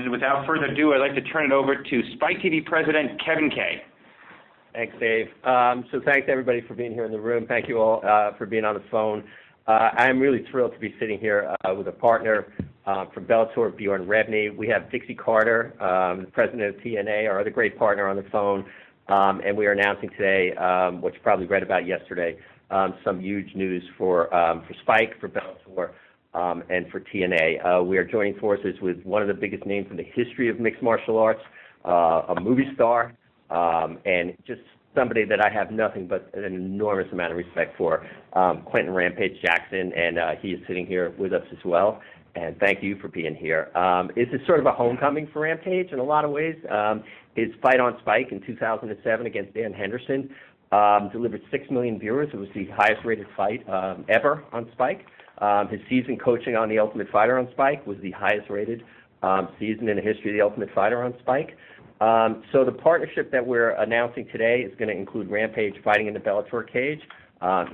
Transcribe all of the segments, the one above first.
And without further ado, I'd like to turn it over to Spike TV President Kevin Kay. Thanks, Dave. So thanks, everybody, for being here in the room. Thank you all for being on the phone. I'm really thrilled to be sitting here with a partner from Bellator, Bjorn Rebney. We have Dixie Carter, the president of TNA, our other great partner, on the phone. And we are announcing today, what you probably read about yesterday, some huge news for Spike, for Bellator, and for TNA. We are joining forces with one of the biggest names in the history of mixed martial arts, a movie star, and just somebody that I have nothing but an enormous amount of respect for, Quentin Rampage Jackson, and he is sitting here with us as well. And thank you for being here. This is sort of a homecoming for Rampage in a lot of ways. His fight on Spike in 2007 against Dan Henderson delivered 6 million viewers. It was the highest-rated fight ever on Spike. His season coaching on The Ultimate Fighter on Spike was the highest-rated season in the history of The Ultimate Fighter on Spike. So the partnership that we're announcing today is going to include Rampage fighting in the Bellator cage.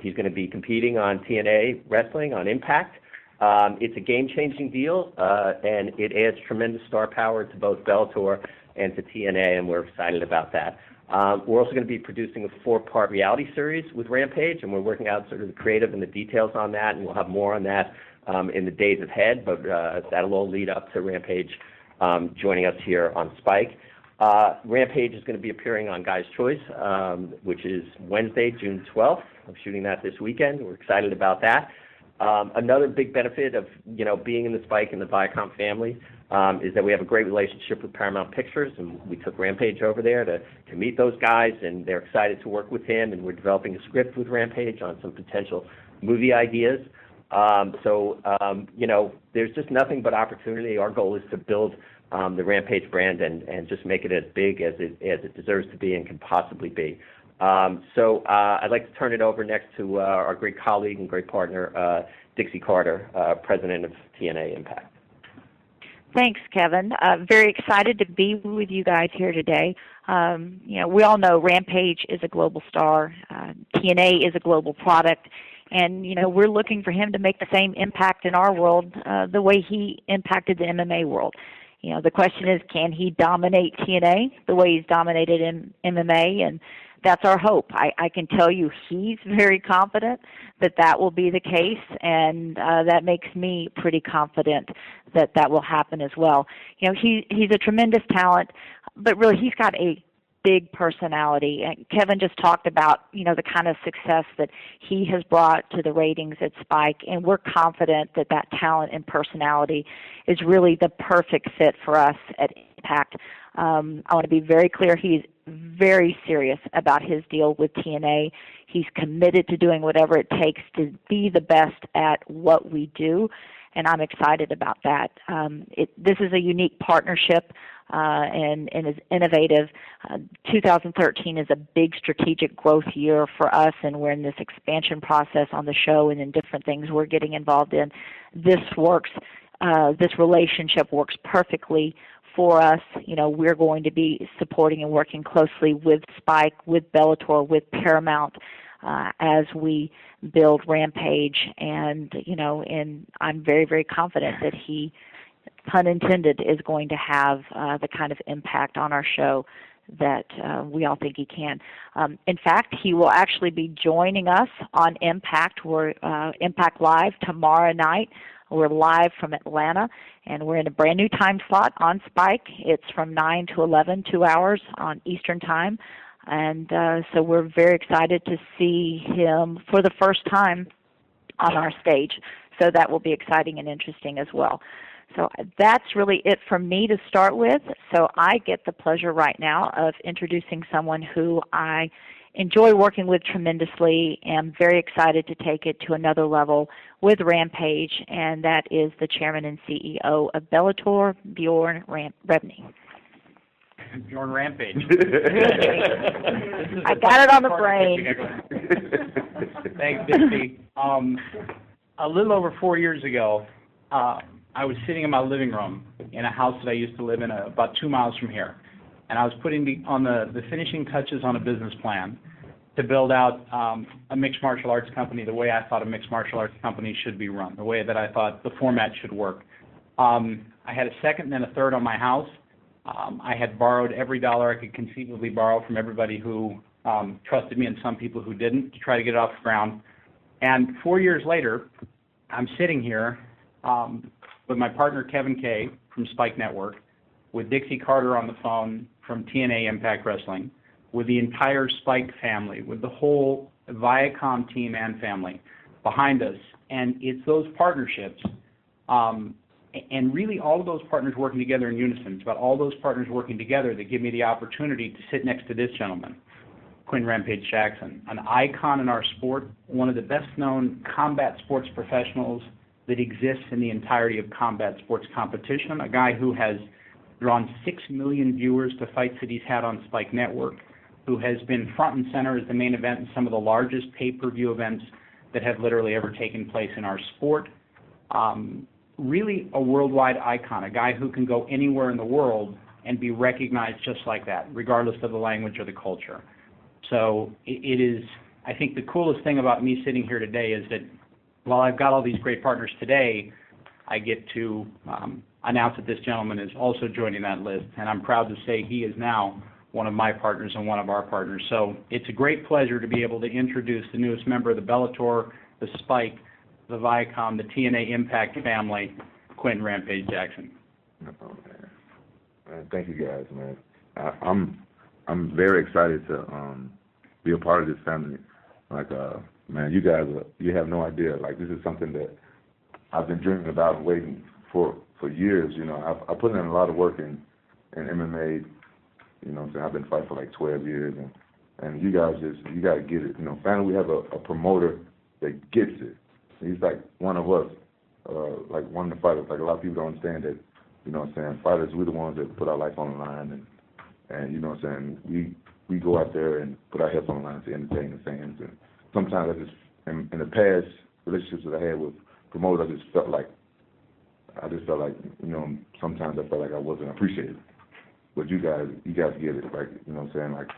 He's going to be competing on TNA wrestling on Impact. It's a game-changing deal, and it adds tremendous star power to both Bellator and to TNA, and we're excited about that. We're also going to be producing a 4-part reality series with Rampage, and we're working out sort of the creative and the details on that, and we'll have more on that in the days ahead, but that'll all lead up to Rampage joining us here on Spike. Rampage is going to be appearing on Guy's Choice, which is Wednesday, June 12th. I'm shooting that this weekend. We're excited about that. Another big benefit of being in the Spike and the Viacom family is that we have a great relationship with Paramount Pictures, and we took Rampage over there to meet those guys, and they're excited to work with him, and we're developing a script with Rampage on some potential movie ideas. There's just nothing but opportunity. Our goal is to build the Rampage brand and just make it as big as it deserves to be and can possibly be. I'd like to turn it over next to our great colleague and great partner, Dixie Carter, president of TNA Impact. Thanks, Kevin. Very excited to be with you guys here today. We all know Rampage is a global star. TNA is a global product. And, we're looking for him to make the same impact in our world the way he impacted the MMA world. The question is, can he dominate TNA the way he's dominated in MMA? And that's our hope. I can tell you he's very confident that will be the case, and that makes me pretty confident that will happen as well. He's a tremendous talent, but really he's got a big personality. And Kevin just talked about, the kind of success that he has brought to the ratings at Spike, and we're confident that talent and personality is really the perfect fit for us at Impact. I want to be very clear, he's very serious about his deal with TNA. He's committed to doing whatever it takes to be the best at what we do, and I'm excited about that. This is a unique partnership and is innovative. 2013 is a big strategic growth year for us, and we're in this expansion process on the show and in different things we're getting involved in. This relationship works perfectly for us. We're going to be supporting and working closely with Spike, with Bellator, with Paramount as we build Rampage, and I'm very, very confident that he, pun intended, is going to have the kind of impact on our show that we all think he can. In fact, he will actually be joining us on Impact. We're Impact Live tomorrow night. We're live from Atlanta, and we're in a brand new time slot on Spike. It's from 9 to 11, 2 hours on Eastern Time. And so we're very excited to see him for the first time on our stage. So that will be exciting and interesting as well. So that's really it from me to start with. So I get the pleasure right now of introducing someone who I enjoy working with tremendously, and I'm very excited to take it to another level with Rampage, and that is the chairman and CEO of Bellator, Bjorn Rebney. Bjorn Rampage. I got it on the brain. Thanks, Dixie. A little over 4 years ago, I was sitting in my living room in a house that I used to live in about 2 miles from here. And I was putting the finishing touches on a business plan to build out a mixed martial arts company the way I thought a mixed martial arts company should be run, the way that I thought the format should work. I had a second and then a third on my house. I had borrowed every dollar I could conceivably borrow from everybody who trusted me and some people who didn't to try to get it off the ground. And 4 years later, I'm sitting here with my partner Kevin Kay from Spike Network, with Dixie Carter on the phone from TNA Impact Wrestling, with the entire Spike family, with the whole Viacom team and family behind us. And it's those partnerships, and really all of those partners working together in unison. It's about all those partners working together that give me the opportunity to sit next to this gentleman, Quinn Rampage Jackson, an icon in our sport, one of the best-known combat sports professionals that exists in the entirety of combat sports competition, a guy who has drawn 6 million viewers to fights that he's had on Spike Network, who has been front and center as the main event in some of the largest pay-per-view events that have literally ever taken place in our sport. Really a worldwide icon, a guy who can go anywhere in the world and be recognized just like that, regardless of the language or the culture. So it is, I think the coolest thing about me sitting here today is that while I've got all these great partners today, I get to announce that this gentleman is also joining that list, and I'm proud to say he is now one of my partners and one of our partners. So it's a great pleasure to be able to introduce the newest member of the Bellator, the Spike, the Viacom, the TNA Impact family, Quinn Rampage Jackson. Oh, man. Thank you guys, man. I'm very excited to be a part of this family. Like, man, you guys, you have no idea. Like, this is something that I've been dreaming about and waiting for years. You know, I put in a lot of work in MMA. You know what I'm saying? I've been fighting for like 12 years, and you guys you got to get it. You know, finally we have a promoter that gets it. He's like one of us, like one of the fighters. Like, a lot of people don't understand that, you know what I'm saying? Fighters, we're the ones that put our life on the line, and you know what I'm saying? We go out there and put our health on the line to entertain the fans. And sometimes I just, in the past relationships that I had with promoters, I just felt like, you know, sometimes I felt like I wasn't appreciated. But you guys get it. Like, you know what I'm saying? Like,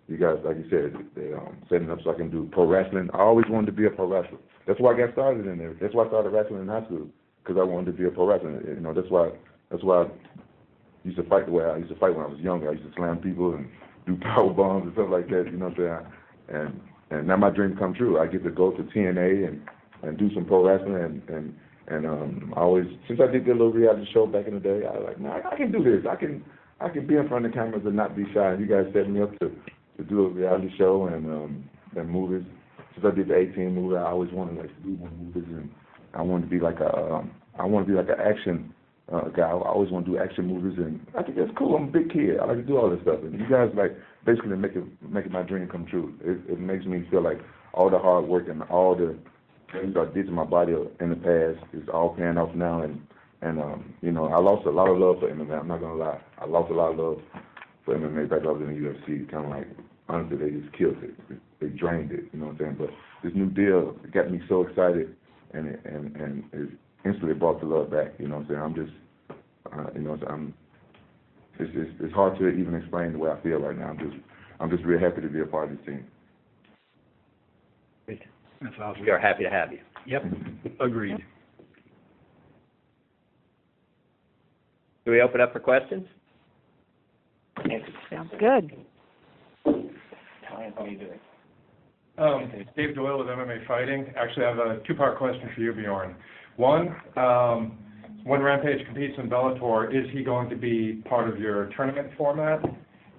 you guys, like you said, they setting up so I can do pro wrestling. I always wanted to be a pro wrestler. That's why I got started in there. That's why I started wrestling in high school, because I wanted to be a pro wrestler. You know, that's why I used to fight the way I used to fight when I was younger. I used to slam people and do power bombs and stuff like that. You know what I'm saying? And now my dream come true. I get to go to TNA and do some pro wrestling and I always, since I did the little reality show back in the day, I was like, man, I can do this. I can be in front of the cameras and not be shy. And you guys set me up to do a reality show and movies. Since I did the 18 movie, I always wanted to do more movies, and I wanted to be like an action guy. I always want to do action movies, and I think that's cool. I'm a big kid. I like to do all this stuff, and you guys like basically making my dream come true. It makes me feel like all the hard work and all the things I did to my body in the past is all paying off now, and you know, I lost a lot of love for MMA. I'm not gonna lie. I lost a lot of love for MMA back when I was in the UFC. Kind of like, honestly, they just killed it. They drained it. You know what I'm saying? But this new deal got me so excited, and it instantly brought the love back. You know what I'm saying? I'm just, you know, it's hard to even explain the way I feel right now. I'm just real happy to be a part of this team. That's awesome. We are happy to have you. Yep, agreed. Do we open up for questions? Sounds good. How are you doing? Dave Doyle with MMA Fighting. Actually, I have a two-part question for you, Bjorn. One, when Rampage competes in Bellator, is he going to be part of your tournament format?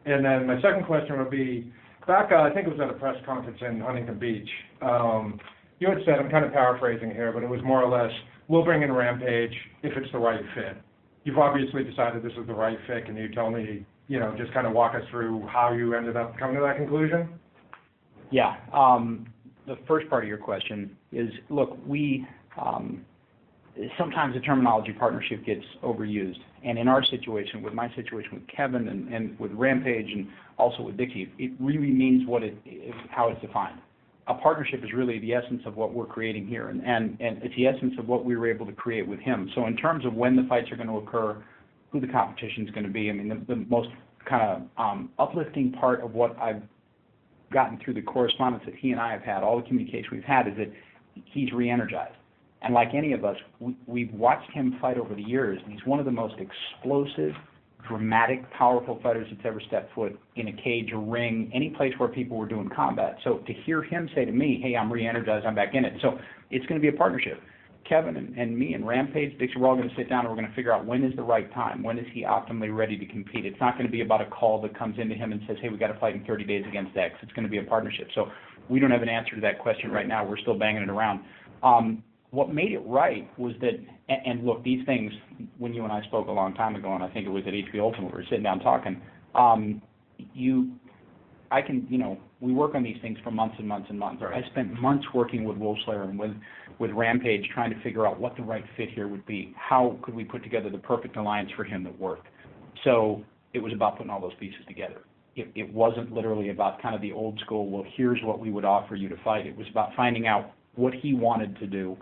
And then my second question would be, back, I think it was at a press conference in Huntington Beach, you had said, I'm kind of paraphrasing here, but it was more or less, we'll bring in Rampage if it's the right fit. You've obviously decided this is the right fit. Can you tell me, you know, just kind of walk us through how you ended up coming to that conclusion? Yeah. The first part of your question is, look, we sometimes the terminology partnership gets overused. And in our situation, with my situation with Kevin and with Rampage and also with Dixie, it really means what it is, how it's defined. A partnership is really the essence of what we're creating here, and it's the essence of what we were able to create with him. So in terms of when the fights are going to occur, who the competition is going to be, I mean, the most kind of uplifting part of what I've gotten through the correspondence that he and I have had, all the communication we've had, is that he's re-energized. And like any of us, we've watched him fight over the years, and he's one of the most explosive, dramatic, powerful fighters that's ever stepped foot in a cage, a ring, any place where people were doing combat. So to hear him say to me, hey, I'm re-energized, I'm back in it. So it's going to be a partnership. Kevin and me and Rampage, Dixie, we're all going to sit down and we're going to figure out when is the right time. When is he optimally ready to compete? It's not going to be about a call that comes into him and says, hey, we got to fight in 30 days against X. It's going to be a partnership. So we don't have an answer to that question right now. We're still banging it around. What made it right was that, and look, these things, when you and I spoke a long time ago, and I think it was at HP Ultimate, we were sitting down talking, we work on these things for months and months and months. Right. I spent months working with Wolfslayer and with Rampage trying to figure out what the right fit here would be. How could we put together the perfect alliance for him that worked? So it was about putting all those pieces together. It wasn't literally about kind of the old school, well, here's what we would offer you to fight. It was about finding out what he wanted to do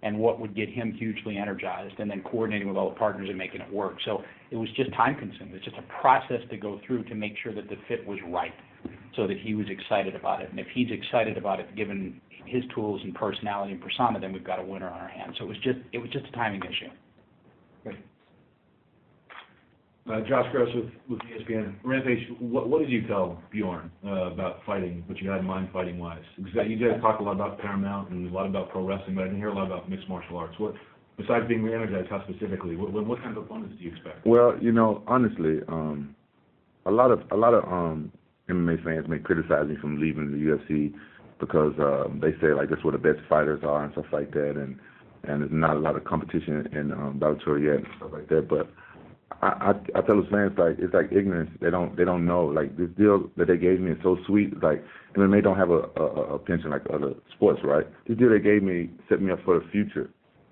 and what would get him hugely energized, and then coordinating with all the partners and making it work. So it was just time-consuming. It's just a process to go through to make sure that the fit was right, so that he was excited about it. And if he's excited about it, given his tools and personality and persona, then we've got a winner on our hands. So it was just a timing issue. Josh Gross with ESPN. Rampage, what did you tell Bjorn about fighting, what you had in mind fighting-wise? Because you guys talk a lot about Paramount and a lot about pro wrestling, but I didn't hear a lot about mixed martial arts. What, besides being re-energized, how specifically? What kind of opponents do you expect? Well, honestly, a lot of MMA fans may criticize me from leaving the UFC because they say like that's where the best fighters are and stuff like that, and there's not a lot of competition in Bellator yet and stuff like that. But I tell those fans like it's like ignorance. They don't know. Like this deal that they gave me is so sweet. Like MMA don't have a pension like other sports, right? This deal they gave me set me up for the future.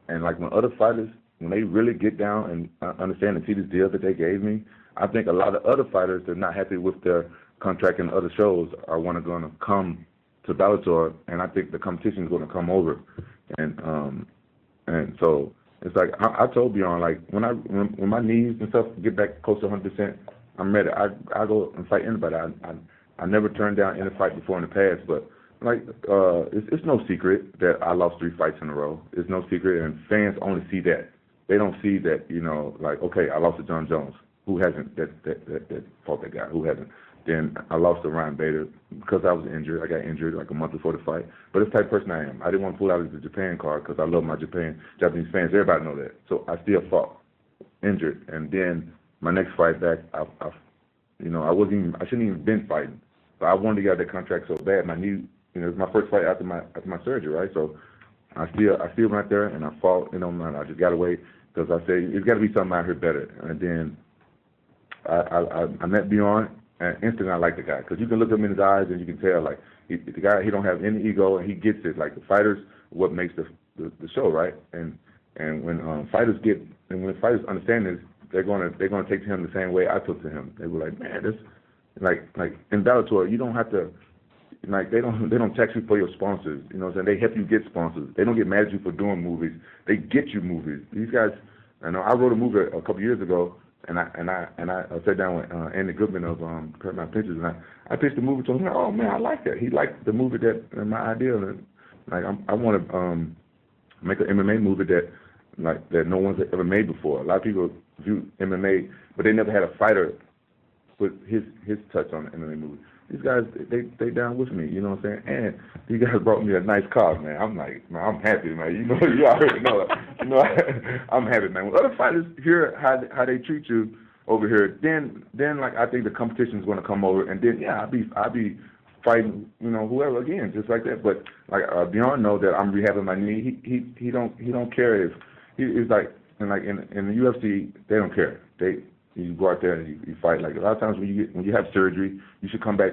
And like when other fighters, when they really get down and understand and see this deal that they gave me, I think a lot of other fighters that are not happy with their contract in other shows are going to come to Bellator, and I think the competition is going to come over. And so it's like I told Bjorn, like when my knees and stuff get back close to 100%, I'm ready. I go and fight anybody. I never turned down any fight before in the past, but like it's no secret that I lost 3 fights in a row. It's no secret, and fans only see that. They don't see that, like, okay, I lost to John Jones. Who hasn't that fought that guy? Who hasn't? Then I lost to Ryan Bader because I was injured. I got injured like a month before the fight. But it's the type of person I am. I didn't want to pull out of the Japan card because I love my Japanese fans. Everybody know that. So I still fought, injured, and then my next fight back, I shouldn't even been fighting. But I wanted to get out that contract so bad. My knee, it was my first fight after my surgery, right? So I still went out there and I fought. I just got away because I said it's got to be something out here better. And then I met Bjorn. And instantly I like the guy because you can look him in his eyes and you can tell like the guy, he don't have any ego and he gets it. Like the fighters, what makes the show, right? And when fighters understand this, they're gonna take to him the same way I took to him. They were like, man, this like in Bellator, you don't have to like they don't tax you for your sponsors. You know what I'm saying? They help you get sponsors. They don't get mad at you for doing movies. They get you movies. These guys, I wrote a movie a couple years ago. And I sat down with Andy Goodman of Paramount Pictures, and I pitched the movie to him. Like, oh man, I like that. He liked the movie my idea. And like I want to make an MMA movie that no one's ever made before. A lot of people view MMA, but they never had a fighter put his touch on the MMA movie. These guys, they down with me, you know what I'm saying? And these guys brought me a nice car, man. I'm like, man, I'm happy, man. You already know. I'm happy, man. When other fighters hear how they treat you over here, then like I think the competition is going to come over, and then I'll be fighting, whoever again, just like that. But like Bjorn know that I'm rehabbing my knee. He don't care if he's like in the UFC they don't care. You go out there and you fight. Like a lot of times when you have surgery, you should come back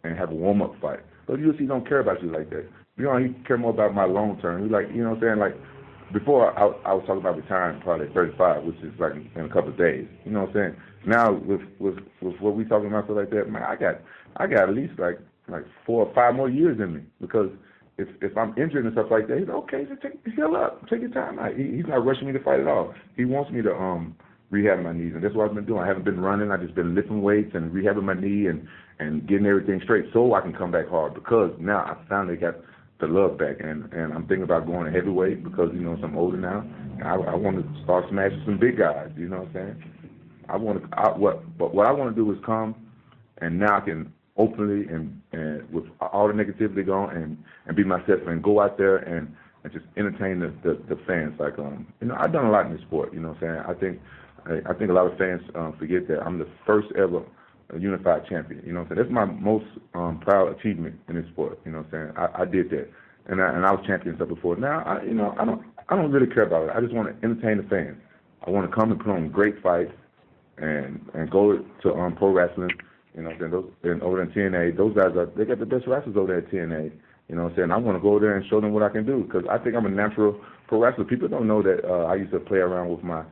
and have a warm-up fight. But UFC don't care about you like that. He care more about my long term. He like, you know what I'm saying? Like before I was talking about retiring probably at 35, which is like in a couple of days. You know what I'm saying? Now with what we talking about stuff like that, man, I got at least like 4 or 5 more years in me because if I'm injured and stuff like that, he's okay. Just heal up, take your time. He's not rushing me to fight at all. He wants me to rehab my knees, and that's what I've been doing. I haven't been running. I've just been lifting weights and rehabbing my knee and getting everything straight so I can come back hard because now I finally got the love back, and I'm thinking about going to heavyweight because, you know, I'm older now. And I want to start smashing some big guys, you know what I'm saying? What I want to do is come, and now I can openly and with all the negativity gone and be myself and go out there and just entertain the fans. Like, you know, I've done a lot in this sport, you know what I'm saying? I think a lot of fans forget that I'm the first ever unified champion, you know what I'm saying? That's my most proud achievement in this sport, you know what I'm saying? I did that, and I was champion stuff before. Now, I don't really care about it. I just want to entertain the fans. I want to come and put on great fights and go to pro wrestling, you know what I'm saying? And over in TNA, those guys they got the best wrestlers over there at TNA, you know what I'm saying? I want to go there and show them what I can do because I think I'm a natural pro wrestler. People don't know that I used to play around with my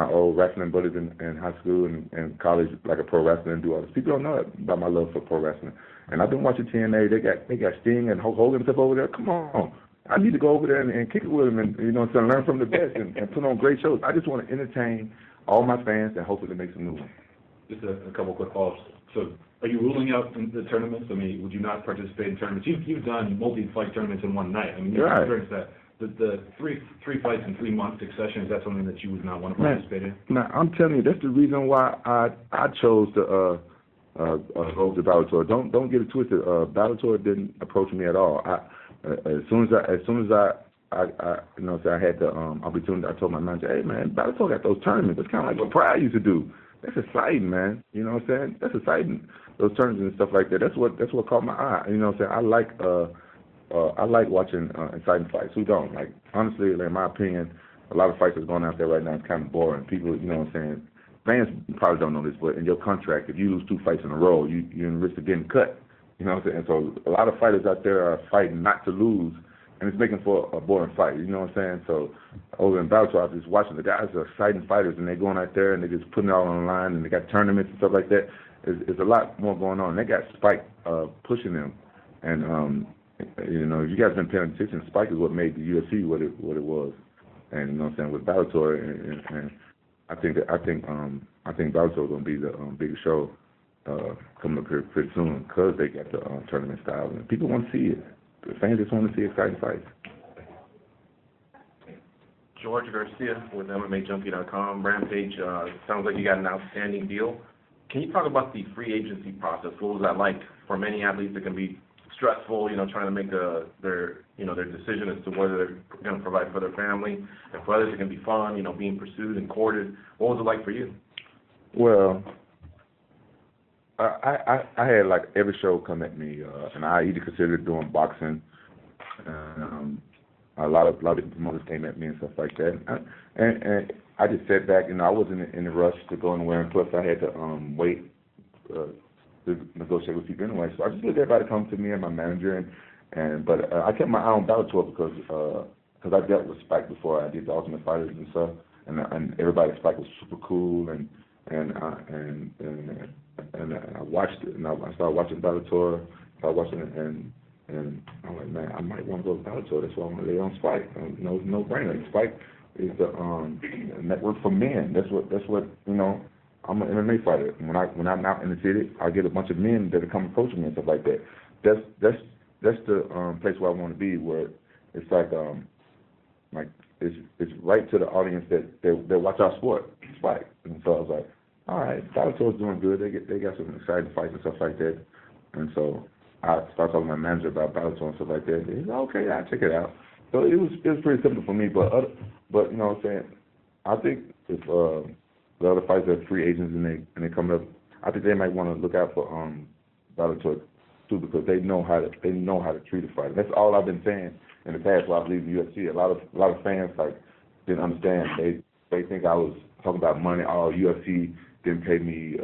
old wrestling buddies in high school and college, like a pro wrestler, and do all this. People don't know about my love for pro wrestling. And I've been watching TNA. They got Sting and Hulk Hogan stuff over there. Come on. I need to go over there and kick it with them and, you know, so learn from the best and put on great shows. I just want to entertain all my fans and hopefully make some new ones. Just a couple quick follow-ups. So are you ruling out the tournaments? I mean, would you not participate in tournaments? You've done multi-fight tournaments in one night. I mean, you've experienced that. The three fights in 3 month succession, is that something that you would not want to participate in? Now, I'm telling you, that's the reason why I chose to go to Bellator. Don't get it twisted. Bellator didn't approach me at all. As soon as I you know, so I had the opportunity, I told my manager, hey man, Bellator got those tournaments. It's kind of like what Pride used to do. That's exciting, man. You know what I'm saying? That's exciting. Those tournaments and stuff like that. That's what caught my eye. You know what I'm saying? I like watching exciting fights. Who don't? Like, honestly, in my opinion, a lot of fights that's going out there right now is kind of boring. People, you know what I'm saying? Fans probably don't know this, but in your contract, if you lose 2 fights in a row, you're in risk of getting cut. You know what I'm saying? So a lot of fighters out there are fighting not to lose, and it's making for a boring fight. You know what I'm saying? So over in Bellator, I was just watching. The guys are exciting fighters, and they're going out there, and they're just putting it all on the line, and they got tournaments and stuff like that. There's a lot more going on. They got Spike pushing them, and you know, if you guys been paying attention, Spike is what made the UFC what it was, and you know what I'm saying, with Bellator, and I think Bellator is gonna be the biggest show coming up here pretty soon because they got the tournament style, and people want to see it. The fans just want to see exciting fights. George Garcia with MMAJunkie.com. Rampage, sounds like you got an outstanding deal. Can you talk about the free agency process? What was that like? For many athletes, it can be stressful, you know, trying to make their decision as to whether they're going to provide for their family, and for others it can be fun, you know, being pursued and courted. What was it like for you? Well, I had like every show come at me, and I either considered doing boxing. A lot of different promoters came at me and stuff like that, and I just sat back. You know, I wasn't in a rush to go anywhere, and plus I had to wait to negotiate with people anyway. So I just let everybody come to me and my manager, but I kept my eye on Bellator because I dealt with Spike before I did the Ultimate Fighters and stuff, and everybody at Spike was super cool, and I watched it, and I started watching Bellator, and I'm like, man, I might want to go to Bellator. That's why I'm going to lay on Spike. No brainer. Spike is the network for men. That's what you know. I'm an MMA fighter. When I'm out in the city, I get a bunch of men that come approach me and stuff like that. That's the place where I want to be, where it's like it's right to the audience that watch our sport, Spike. And so I was like, all right, Bellator's doing good. They got some exciting fights and stuff like that. And so I started talking to my manager about Bellator and stuff like that. He said, okay, I'll check it out. So it was pretty simple for me. But you know what I'm saying? I think if the other fighters are free agents and they come up, I think they might want to look out for Bellator too, because they know how to treat a fighter. That's all I've been saying in the past while I was leaving the UFC. A lot of fans like didn't understand. They think I was talking about money. Oh, UFC didn't pay me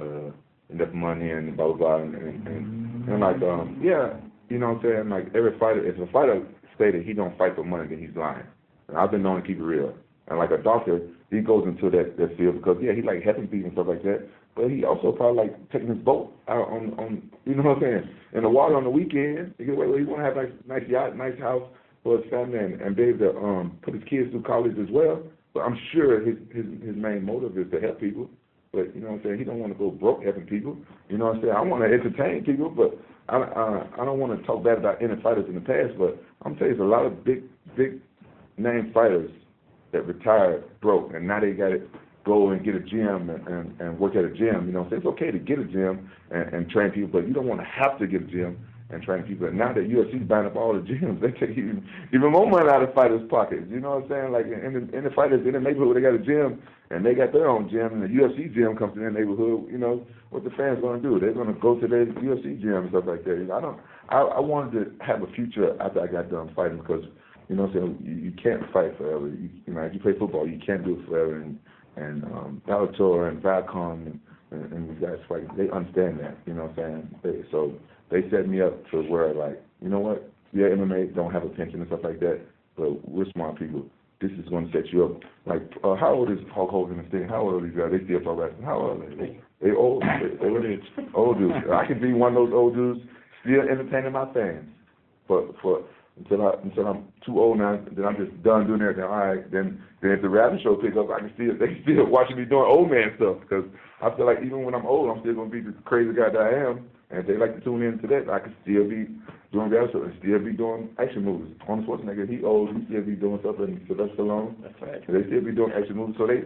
enough money and blah blah blah. And like yeah, you know what I'm saying? Like every fighter, if a fighter stated he don't fight for money, then he's lying. And I've been known to keep it real. And like a doctor, he goes into that field because he like helping people and stuff like that. But he also probably like taking his boat out on you know what I'm saying, in the water on the weekend. He want to have nice yacht, nice house for his family, and be able to put his kids through college as well. But I'm sure his main motive is to help people. But you know what I'm saying, he don't want to go broke helping people. You know what I'm saying? I want to entertain people, but I don't want to talk bad about any fighters in the past, but I'm telling you, there's a lot of big name fighters that retired broke, and now they got to go and get a gym and work at a gym. You know, so it's okay to get a gym and train people, but you don't want to have to get a gym and train people. And now that UFC's buying up all the gyms, they take even more money out of fighters' pockets. You know what I'm saying? Like in the fighters in the neighborhood, they got a gym and they got their own gym, and the UFC gym comes to their neighborhood. You know what the fans going to do? They're going to go to their UFC gym and stuff like that. You know, I wanted to have a future after I got done fighting because, you know what I'm saying, you can't fight forever. You know, if you play football, you can't do it forever. And Bellator and Viacom and these guys fighting, they understand that. You know what I'm saying? So they set me up to where, like, you know what? Yeah, MMA don't have a pension and stuff like that, but we're smart people. This is going to set you up. Like, how old is Hulk Hogan and Sting? How old are these guys? They still pro wrestling. How old are they? They old. They old dudes. I can be one of those old dudes still entertaining my fans. But until I'm too old now, then I'm just done doing everything. All right, then if the reality show pick up, they can still watching me doing old man stuff because I feel like even when I'm old, I'm still going to be the crazy guy that I am. And if they like to tune in to that, I can still be doing reality shows and still be doing action movies. Arnold Schwarzenegger, he old, he still be doing stuff, and Sylvester Stallone, that's right. They still be doing action movies. So they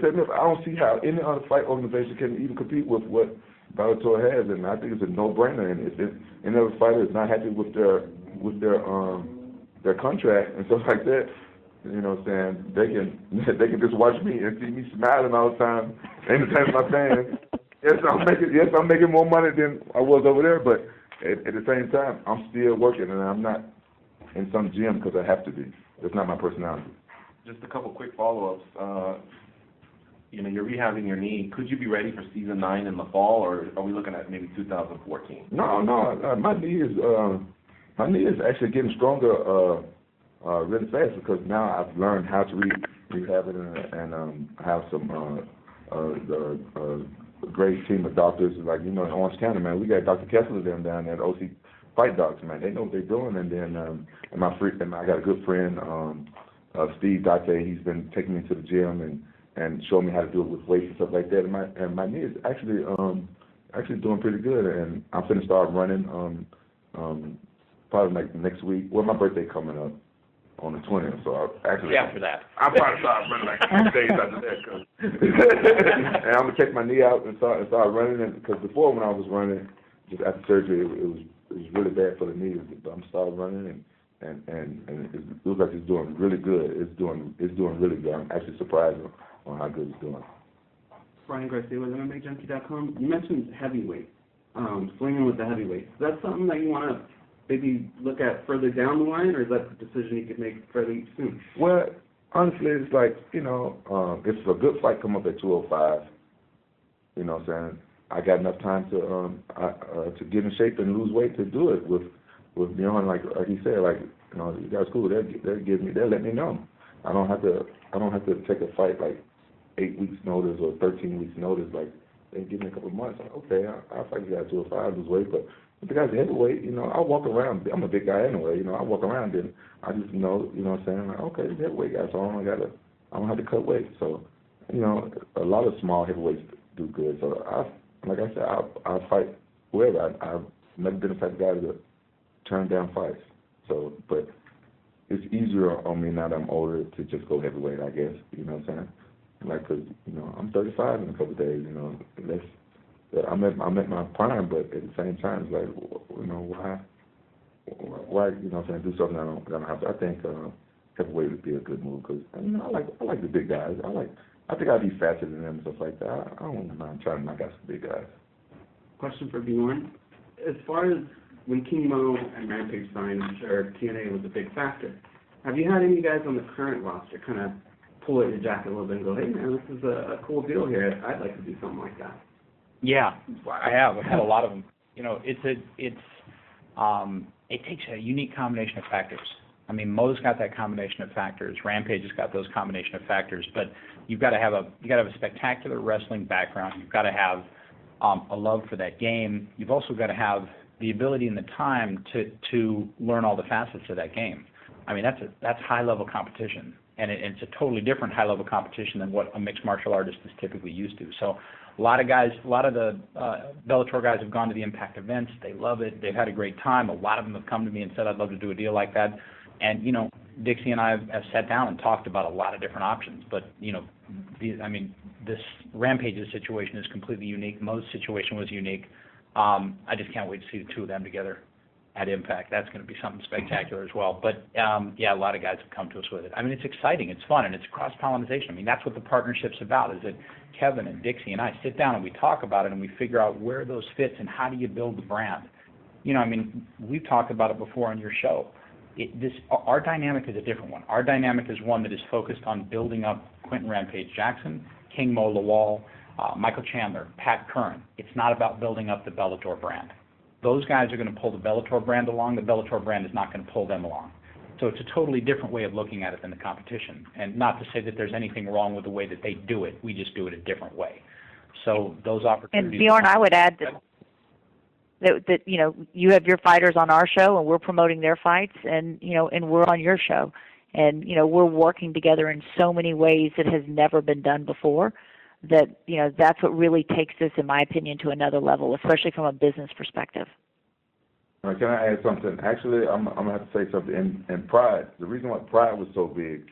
said, look, I don't see how any other fight organization can even compete with what Bellator has, and I think it's a no-brainer. And if any other fighter is not happy with their contract and stuff like that, you know what I'm saying, they can just watch me and see me smiling all the time, entertaining my fans. Yes, I'm making more money than I was over there, but at the same time, I'm still working, and I'm not in some gym because I have to be. That's not my personality. Just a couple quick follow-ups. You know, you're rehabbing your knee. Could you be ready for season 9 in the fall, or are we looking at maybe 2014? No. My knee is actually getting stronger really fast because now I've learned how to rehab it and have some a great team of doctors, like, you know, in Orange County, man. We got Dr. Kessler them down there, the OC Fight Docs, man. They know what they're doing. And then I got a good friend, Steve Date. He's been taking me to the gym and showing me how to do it with weights and stuff like that. And my knee is actually doing pretty good. And I'm finna start running probably like next week. Well, my birthday coming up on the 20th, so after that. I'm probably start running like 2 days after that, and I'm gonna take my knee out and start running. Because before, when I was running, just after surgery, it was really bad for the knee. But I'm starting running, and it looks like it's doing really good. It's doing really good. I'm actually surprised on how good it's doing. Brian Garcia with MMAJunkie.com. You mentioned heavyweight, swinging with the heavyweight. Is that something that you want to maybe look at further down the line, or is that a decision you could make fairly soon? Well, honestly, it's like, you know, if a good fight come up at 205, you know what I'm saying, I got enough time to get in shape and lose weight to do it with Bjorn, like he said, like, you know, you guys cool, they'll let me know. I don't have to take a fight like 8 weeks notice or 13 weeks notice, like they give me a couple of months. Like, okay, I'll fight you guys 205, lose weight, but if the guy's a heavyweight, you know, I walk around. I'm a big guy anyway, you know. I walk around and I just know, you know what I'm saying, like, okay, he's a heavyweight guy, so I don't have to cut weight. So, you know, a lot of small heavyweights do good. So like I said, I'll fight whoever. I've never been the type of guy to turn down fights. So, but it's easier on me now that I'm older to just go heavyweight, I guess. You know what I'm saying? Like, 'cause, you know, I'm 35 in a couple of days. You know, I'm at my prime, but at the same time, it's like, you know, why, you know what I'm saying, do something I don't have to. I think heavyweight would be a good move because, you know, I like the big guys. I think I'd be faster than them and stuff like that. I don't mind trying to knock out some big guys. Question for Bjorn. As far as when King Mo and Rampage signed, I'm sure TNA was a big factor. Have you had any guys on the current roster kind of pull at your jacket a little bit and go, hey, man, this is a cool deal here. I'd like to do something like that. Yeah, I have. I've had a lot of them. You know, it takes a unique combination of factors. I mean, Mo's got that combination of factors. Rampage has got those combination of factors. But you've got to have a spectacular wrestling background. You've got to have a love for that game. You've also got to have the ability and the time to learn all the facets of that game. I mean, that's high-level competition, and it's a totally different high-level competition than what a mixed martial artist is typically used to. So a lot of the Bellator guys have gone to the Impact events. They love it. They've had a great time. A lot of them have come to me and said, I'd love to do a deal like that. And, you know, Dixie and I have sat down and talked about a lot of different options. But, you know, this Rampage's situation is completely unique. Mo's situation was unique. I just can't wait to see the two of them together at Impact. That's going to be something spectacular as well. But, yeah, a lot of guys have come to us with it. I mean, it's exciting. It's fun, and it's cross-pollination. I mean, that's what the partnership's about, is that Kevin and Dixie and I sit down and we talk about it and we figure out where those fits and how do you build the brand. You know, I mean, we've talked about it before on your show. Our dynamic is a different one. Our dynamic is one that is focused on building up Quentin Rampage Jackson, King Mo Lawal, Michael Chandler, Pat Curran. It's not about building up the Bellator brand. Those guys are going to pull the Bellator brand along. The Bellator brand is not going to pull them along. So it's a totally different way of looking at it than the competition. And not to say that there's anything wrong with the way that they do it. We just do it a different way. So those opportunities. And Bjorn, I would add that you know, you have your fighters on our show and we're promoting their fights, and you know, and we're on your show, and you know, we're working together in so many ways that has never been done before. That, you know, that's what really takes this, in my opinion, to another level, especially from a business perspective. Can I add something? Actually, I'm gonna have to say something. In Pride, the reason why Pride was so big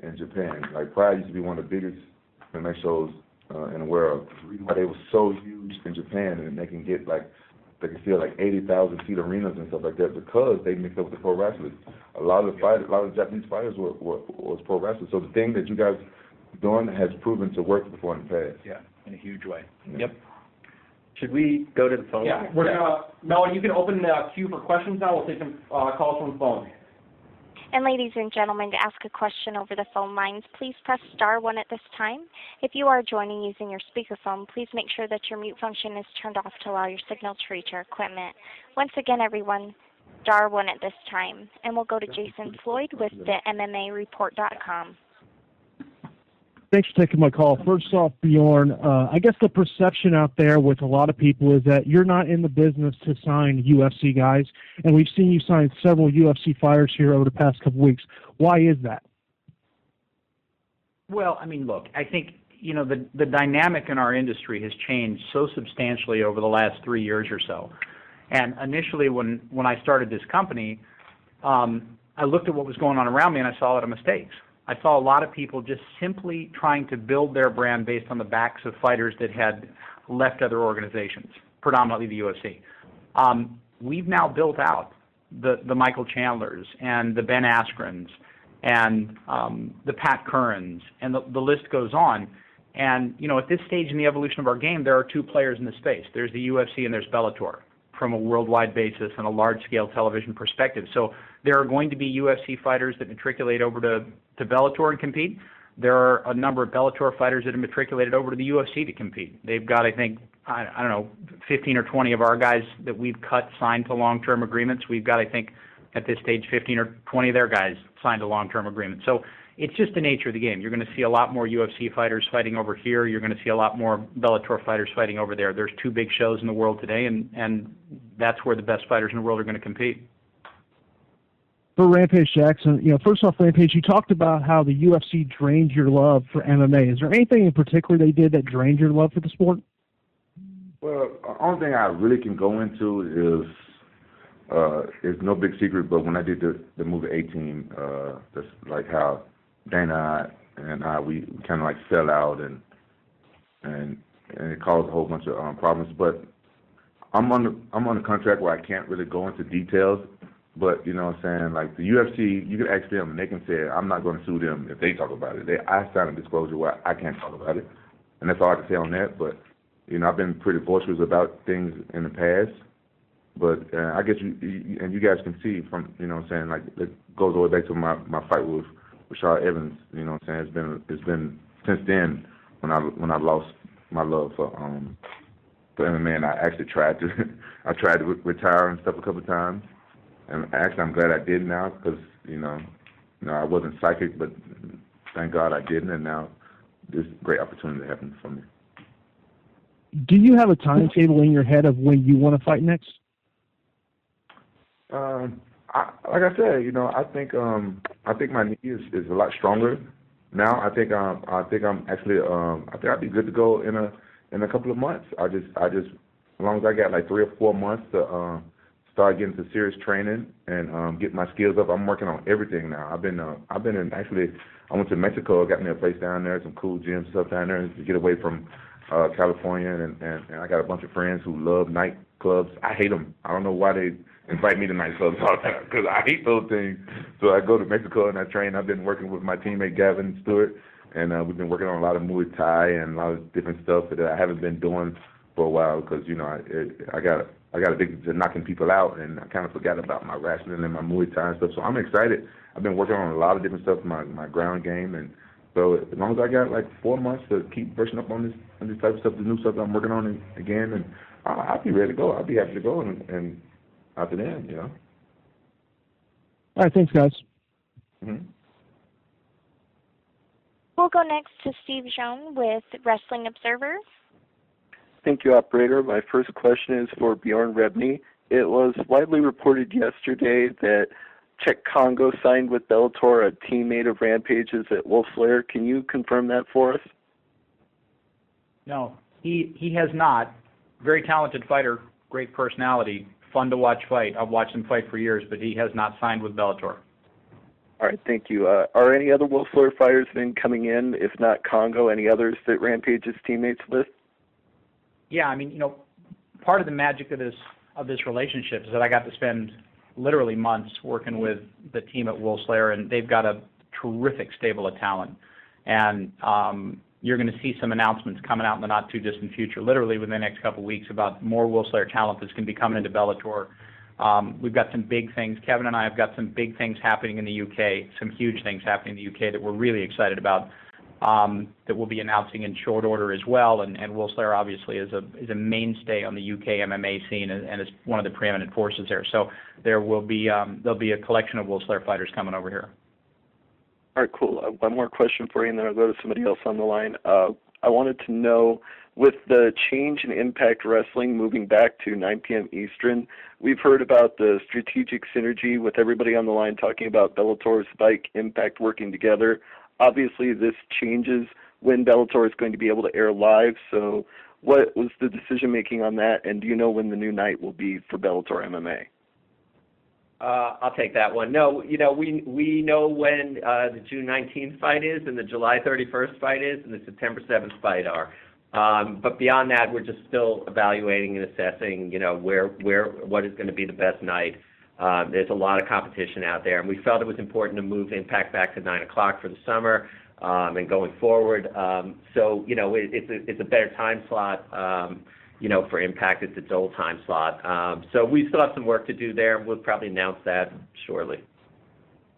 in Japan, like Pride used to be one of the biggest MMA shows in the world. The reason why they were so huge in Japan, and they can get like, they can fill like 80,000 seat arenas and stuff like that, because they mixed up with the pro wrestlers. A lot of the Japanese fighters was pro wrestlers. So the thing that you guys doing has proven to work before in the past. Yeah, in a huge way. Yeah. Yep. Should we go to the phone? Yeah, we're gonna, Mel, you can open the queue for questions now. We'll take some calls from the phone. And ladies and gentlemen, to ask a question over the phone lines, please press *1 at this time. If you are joining using your speakerphone, please make sure that your mute function is turned off to allow your signal to reach our equipment. Once again, everyone, *1 at this time. And we'll go to Jason Floyd with the MMAReport.com. Thanks for taking my call. First off, Bjorn, I guess the perception out there with a lot of people is that you're not in the business to sign UFC guys, and we've seen you sign several UFC fighters here over the past couple weeks. Why is that? Well, I mean, look, I think, you know, the dynamic in our industry has changed so substantially over the last 3 years or so. And initially, when I started this company, I looked at what was going on around me and I saw a lot of mistakes. I saw a lot of people just simply trying to build their brand based on the backs of fighters that had left other organizations, predominantly the UFC. We've now built out the Michael Chandlers and the Ben Askrens and the Pat Currans, and the list goes on. And, you know, at this stage in the evolution of our game, there are two players in the space. There's the UFC and there's Bellator, from a worldwide basis and a large-scale television perspective. So there are going to be UFC fighters that matriculate over to Bellator and compete. There are a number of Bellator fighters that have matriculated over to the UFC to compete. They've got, I think, I don't know, 15 or 20 of our guys that we've cut signed to long-term agreements. We've got, I think, at this stage, 15 or 20 of their guys signed to long-term agreements. So it's just the nature of the game. You're going to see a lot more UFC fighters fighting over here. You're going to see a lot more Bellator fighters fighting over there. There's two big shows in the world today, and that's where the best fighters in the world are going to compete. For Rampage Jackson, you know, first off, Rampage, you talked about how the UFC drained your love for MMA. Is there anything in particular they did that drained your love for the sport? Well, the only thing I really can go into is no big secret, but when I did the movie A-Team, that's like how Dana and I, we kind of like fell out, and it caused a whole bunch of problems. But I'm on a contract where I can't really go into details. But you know what I'm saying, like the UFC, you can ask them and they can say I'm not going to sue them if they talk about it. I signed a disclosure where I can't talk about it, and that's all I can say on that. But you know, I've been pretty boisterous about things in the past. But I guess you guys can see from, you know what I'm saying, like it goes all the way back to my fight with Rashad Evans. You know what I'm saying, it's been since then when I lost my love for MMA, and I actually tried to retire and stuff a couple of times. And actually, I'm glad I did now, because you know, I wasn't psychic, but thank God I didn't, and now this great opportunity happened for me. Do you have a timetable in your head of when you want to fight next? Like I said, I think my knee is a lot stronger now. I think I'm actually I think I'll be good to go in a couple of months. I just as long as I got like 3 or 4 months to start getting to serious training and get my skills up. I'm working on everything now. I've been in actually. I went to Mexico. I got me a place down there, some cool gyms and stuff down there to get away from California, and I got a bunch of friends who love nightclubs. I hate them. I don't know why they invite me to nightclubs all the time, because I hate those things. So I go to Mexico and I train. I've been working with my teammate Gavin Stewart, and we've been working on a lot of Muay Thai and a lot of different stuff that I haven't been doing for a while, because I got addicted to knocking people out, and I kind of forgot about my wrestling and my Muay Thai and stuff. So I'm excited. I've been working on a lot of different stuff, my ground game, and so as long as I got like 4 months to keep brushing up on this type of stuff, the new stuff that I'm working on again, and I'll be ready to go. I'll be happy to go, and after then, All right, thanks, guys. Mm-hmm. We'll go next to Steve Jones with Wrestling Observer. Thank you, operator. My first question is for Bjorn Rebney. It was widely reported yesterday that Czech Congo signed with Bellator, a teammate of Rampage's at Wolf Slayer. Can you confirm that for us? No, he has not. Very talented fighter, great personality, fun to watch fight. I've watched him fight for years, but he has not signed with Bellator. All right, thank you. Are any other Wolf Slayer fighters then coming in, if not Congo, any others that Rampage is teammates with? Yeah, I mean, part of the magic of this relationship is that I got to spend literally months working with the team at Wolf Slayer, and they've got a terrific stable of talent. And you're going to see some announcements coming out in the not-too-distant future, literally within the next couple of weeks, about more Wolf Slayer talent that's going to be coming into Bellator. We've got some big things. Kevin and I have got some big things happening in the UK, some huge things happening in the UK that we're really excited about, that we'll be announcing in short order as well. And Wolf Slayer obviously is a mainstay on the UK MMA scene and is one of the preeminent forces there. So there'll be a collection of Wolf Slayer fighters coming over here. All right, cool. One more question for you, and then I'll go to somebody else on the line. I wanted to know, with the change in Impact Wrestling moving back to 9 p.m. Eastern, we've heard about the strategic synergy with everybody on the line talking about Bellator, Spike, Impact working together. Obviously, this changes when Bellator is going to be able to air live. So what was the decision-making on that, and do you know when the new night will be for Bellator MMA? I'll take that one. No, we know when the June 19th fight is, and the July 31st fight is, and the September 7th fight are. But beyond that, we're just still evaluating and assessing, what is going to be the best night. There's a lot of competition out there, and we felt it was important to move Impact back to 9 o'clock for the summer and going forward. So it's a better time slot. For Impact, it's its old time slot. So we still have some work to do there. We'll probably announce that shortly.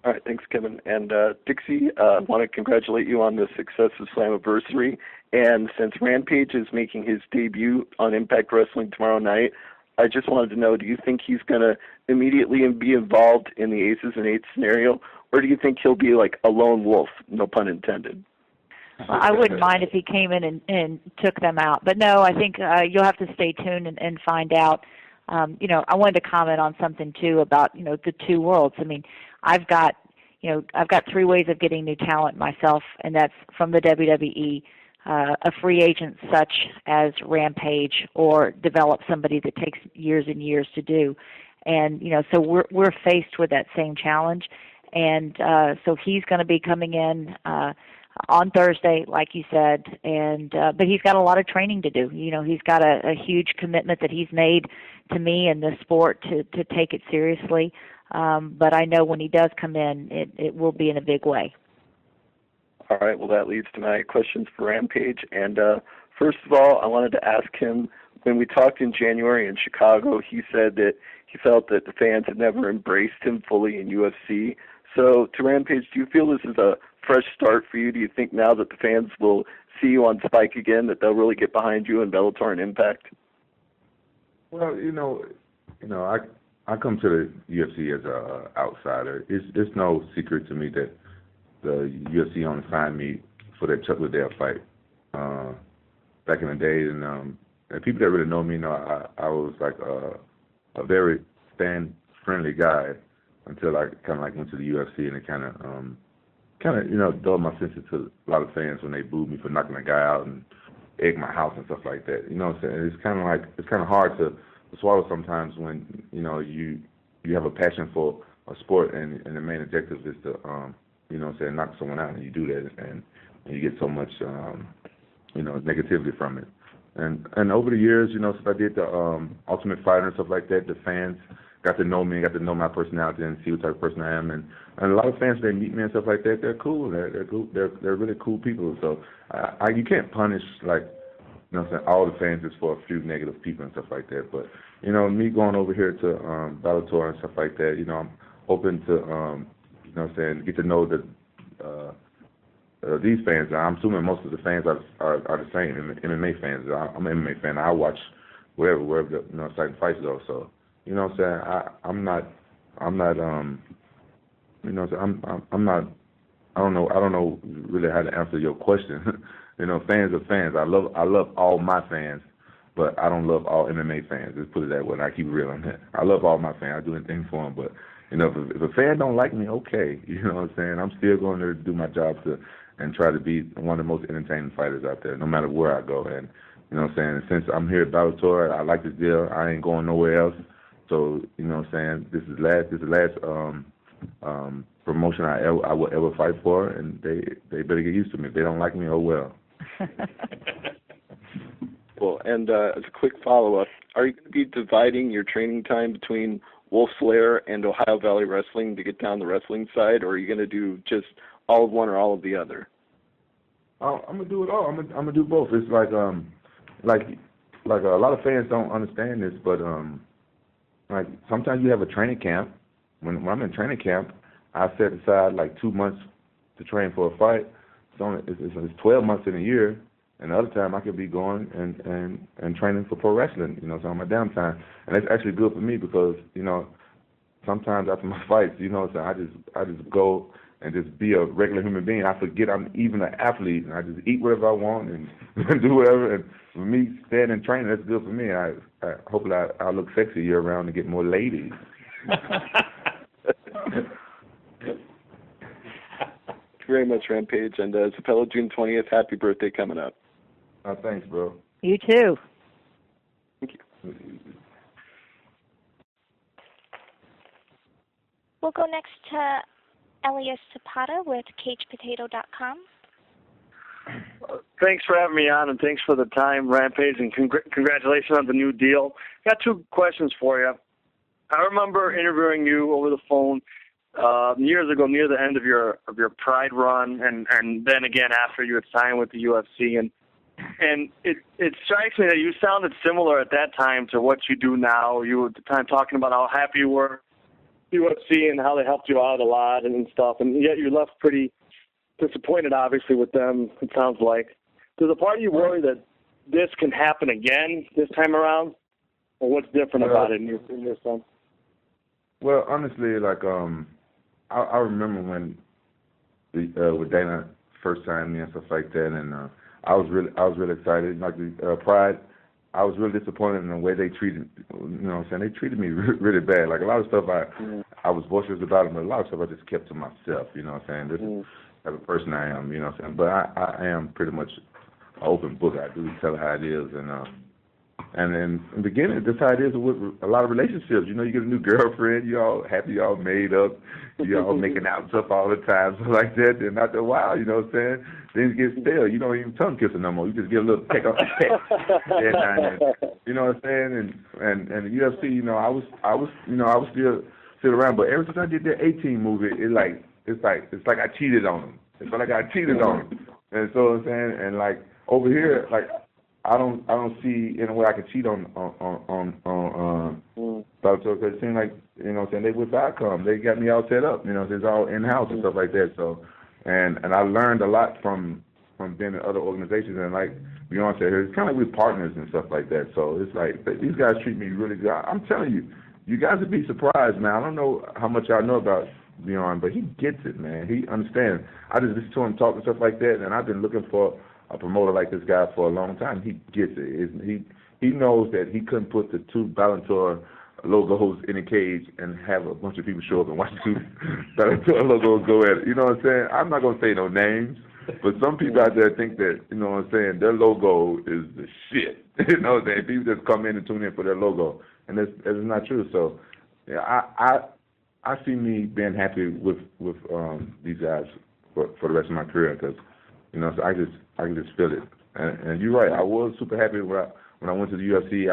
All right, thanks, Kevin. And Dixie, I want to congratulate you on the success of Slammiversary. And since Rampage is making his debut on Impact Wrestling tomorrow night, I just wanted to know, do you think he's going to immediately be involved in the Aces and Eights scenario, or do you think he'll be like a lone wolf, no pun intended? Well, I wouldn't mind if he came in and took them out. But no, I think you'll have to stay tuned and find out. I wanted to comment on something, too, about, the two worlds. I mean, I've got 3 ways of getting new talent myself, and that's from the WWE, a free agent such as Rampage, or develop somebody that takes years and years to do. And, so we're faced with that same challenge. And so he's going to be coming in on Thursday, like you said, and but he's got a lot of training to do. He's got a huge commitment that he's made to me and the sport to take it seriously. But I know when he does come in, it will be in a big way. All right, well, that leads to my questions for Rampage. And first of all, I wanted to ask him, when we talked in January in Chicago, he said that he felt that the fans had never embraced him fully in UFC. So to Rampage, do you feel this is a fresh start for you? Do you think now that the fans will see you on Spike again, that they'll really get behind you in Bellator and Impact? Well, I come to the UFC as an outsider. It's no secret to me that the UFC only signed me for that Chuck Liddell fight back in the day, and people that really know me know I was like a very fan-friendly guy. until I kind of like went to the UFC, and it kind of you know, dulled my senses to a lot of fans when they booed me for knocking a guy out and egg my house and stuff like that. You know what I'm saying? It's kind of hard to swallow sometimes when, you know, you have a passion for a sport and the main objective is to you know what I'm saying, knock someone out, and you do that and you get so much you know, negativity from it. And over the years, you know, since I did the Ultimate Fighter and stuff like that, the fans got to know me, got to know my personality and see what type of person I am. And a lot of fans, they meet me and stuff like that, they're cool. They're cool. They're really cool people. So you can't punish, like, you know what I'm saying, all the fans just for a few negative people and stuff like that. But, you know, me going over here to Bellator and stuff like that, you know, I'm open to, you know what I'm saying, get to know these fans. I'm assuming most of the fans are the same, MMA fans. I'm an MMA fan. I watch wherever the, you know, exciting fights go. So, you know what I'm saying, I'm not, you know, I don't know really how to answer your question. You know, fans are fans. I love all my fans, but I don't love all MMA fans. Let's put it that way. And I keep it real on that. I love all my fans. I do anything for them, but, you know, if a fan don't like me, okay. You know what I'm saying? I'm still going to do my job and try to be one of the most entertaining fighters out there, no matter where I go. And, you know what I'm saying, since I'm here at Bellator, I like this deal. I ain't going nowhere else. So, you know what I'm saying, this is the last promotion I will ever fight for, and they better get used to me. If they don't like me, oh well. Cool. And as a quick follow-up, are you going to be dividing your training time between Wolf Slayer and Ohio Valley Wrestling to get down the wrestling side, or are you going to do just all of one or all of the other? I'm gonna do it all. I'm gonna do both. It's like a lot of fans don't understand this, but like sometimes you have a training camp. When I'm in training camp, I set aside like 2 months to train for a fight. It's 12 months in a year, and the other time I could be going and training for pro wrestling. You know, so on my downtime, and that's actually good for me because, you know, sometimes after my fights, you know, so I just go and just be a regular human being. I forget I'm even an athlete, and I just eat whatever I want and do whatever. And for me, staying and training, that's good for me. Hopefully I'll look sexy year round to get more ladies. Thank you very much, Rampage. And Zapello, June 20th, happy birthday coming up. Thanks, bro. You too. Thank you. We'll go next to Elias Zapata with CagePotato.com. Thanks for having me on, and thanks for the time, Rampage, and congratulations on the new deal. Got two questions for you. I remember interviewing you over the phone years ago, near the end of your Pride run, and then again after you had signed with the UFC, and it strikes me that you sounded similar at that time to what you do now. You were at the time talking about how happy you were UFC and how they helped you out a lot and stuff, and yet you left pretty disappointed, obviously, with them, it sounds like. Does a part of you worry that this can happen again this time around? Or what's different about it in your sense? Well, honestly, like, I remember when with Dana first signed me and stuff like that, and I was really excited. Like the Pride, I was really disappointed in the way they treated, you know what I'm saying? They treated me really bad. Like a lot of stuff I was boisterous about it, but a lot of stuff I just kept to myself, you know what I'm saying? This is the type of person I am, you know what I'm saying? But I am pretty much an open book. I do tell how it is, and in the beginning, that's how it is with a lot of relationships. You know, you get a new girlfriend, you all happy, you all made up, you all making out and stuff all the time, so like that. Then after a while, you know what I'm saying, things get stale. You don't even tongue kiss her no more. You just get a little peck off the peck. You know what I'm saying? And the UFC, you know, I was still around, but ever since I did that 18 movie, it's like I cheated on them. It's like I cheated on them. And so I'm saying, and like over here, like I don't see any way I could cheat on Bellator, because it seemed like, you know what I'm saying, they with Viacom. They got me all set up, you know, it's all in-house and stuff like that. So, and I learned a lot from being in other organizations, and like Bjorn said, it's kind of like we're partners and stuff like that. So it's like, these guys treat me really good. I'm telling you, you guys would be surprised, man. I don't know how much y'all know about Bjorn, but he gets it, man. He understands. I just listen to him talk and stuff like that, and I've been looking for a promoter like this guy for a long time. He gets it. He knows that he couldn't put the two Bellator logos in the cage and have a bunch of people show up and watch two Bellator logos go at it. You know what I'm saying? I'm not going to say no names, but some people out there think that, you know what I'm saying, their logo is the shit. You know what I'm saying? People just come in and tune in for their logo, and that's not true. So, yeah, I see me being happy with these guys for the rest of my career because, you know, so I can just feel it. And you're right. I was super happy when I went to the UFC.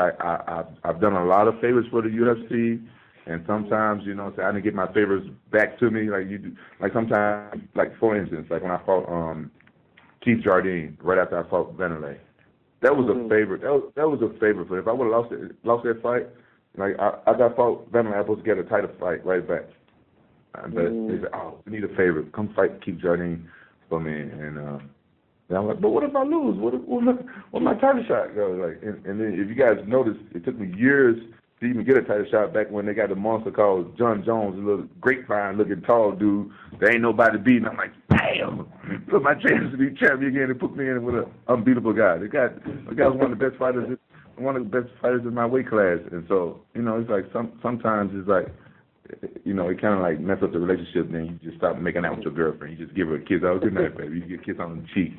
I've done a lot of favors for the UFC, and sometimes, you know, so I didn't get my favors back to me like you do. Like sometimes, like for instance, like when I fought Keith Jardine right after I fought Vanderlei. That was a favor. That was a favor for. If I would have lost that fight, like I got fought Vanderlei, I was supposed to get a title fight right back. But they said, "Oh, we need a favor. Come fight Keith Jardine for me." And I'm like, "But what if I lose? What my title shot go?" Like, and then if you guys notice, it took me years to even get a title shot back when they got the monster called John Jones, a little grapevine-looking tall dude. There ain't nobody beating. I'm like, damn, look, my chance to be champion again and put me in with an unbeatable guy. The guy was one of the best fighters in my weight class. And so, you know, it's like sometimes it's like, you know, it kind of like mess up the relationship. Then you just stop making out with your girlfriend. You just give her a kiss. Oh, good night, baby. You get a kiss on the cheek.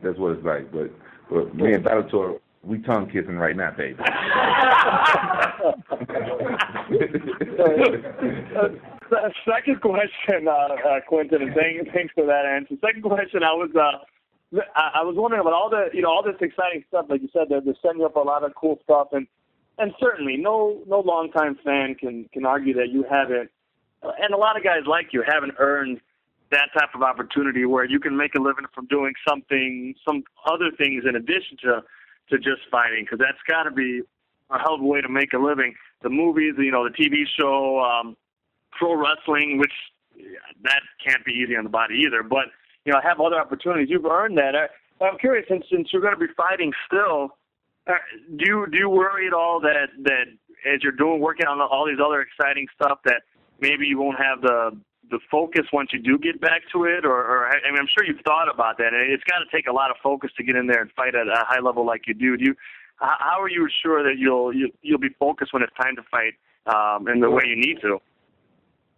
That's what it's like. But me and Bellator, we tongue kissing right now, baby. Second question, Quentin, and thanks for that answer. Second question, I was wondering about all this exciting stuff, like you said, they're setting up a lot of cool stuff, and certainly no longtime fan can argue that you haven't, and a lot of guys like you haven't earned that type of opportunity where you can make a living from doing some other things in addition to just fighting, because that's got to be a hell of a way to make a living. The movies, you know, the TV show, pro wrestling, which that can't be easy on the body either, but, you know, have other opportunities. You've earned that. I'm curious, since you're going to be fighting still, do you worry at all that as you're working on all these other exciting stuff that maybe you won't have the focus once you do get back to it, or I mean, I'm sure you've thought about that. It's got to take a lot of focus to get in there and fight at a high level like you do. How are you sure that you'll be focused when it's time to fight in the way you need to?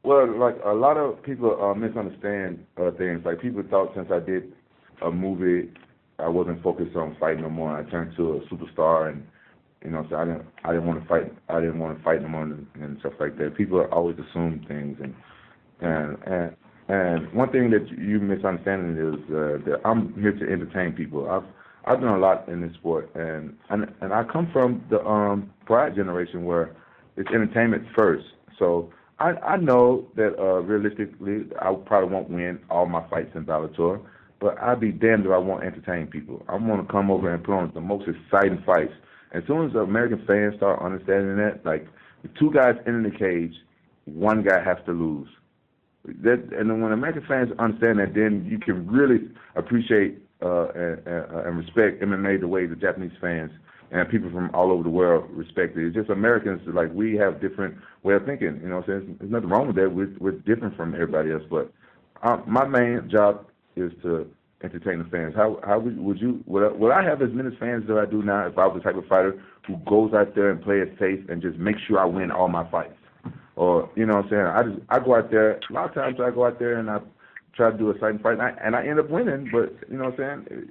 Well, like a lot of people misunderstand things. Like people thought since I did a movie, I wasn't focused on fighting no more. I turned to a superstar, and you know, so I didn't want to fight. I didn't want to fight no more and stuff like that. People always assume things, and one thing that you misunderstanding is that I'm here to entertain people. I've done a lot in this sport, and I come from the Pride generation where it's entertainment first. So I know that realistically I probably won't win all my fights in Bellator, but I'd be damned if I won't entertain people. I want to come over and put on the most exciting fights. As soon as the American fans start understanding that, like if two guys in the cage, one guy has to lose. And then when American fans understand that, then you can really appreciate and respect MMA the way the Japanese fans and people from all over the world respect it. It's just Americans, like, we have different way of thinking. You know what I'm saying? There's nothing wrong with that. We're different from everybody else. But my main job is to entertain the fans. Would I have as many fans as I do now if I was the type of fighter who goes out there and play it safe and just make sure I win all my fights? Or, you know what I'm saying, I go out there, a lot of times I go out there and I try to do a exciting fight, and I end up winning, but, you know what I'm saying,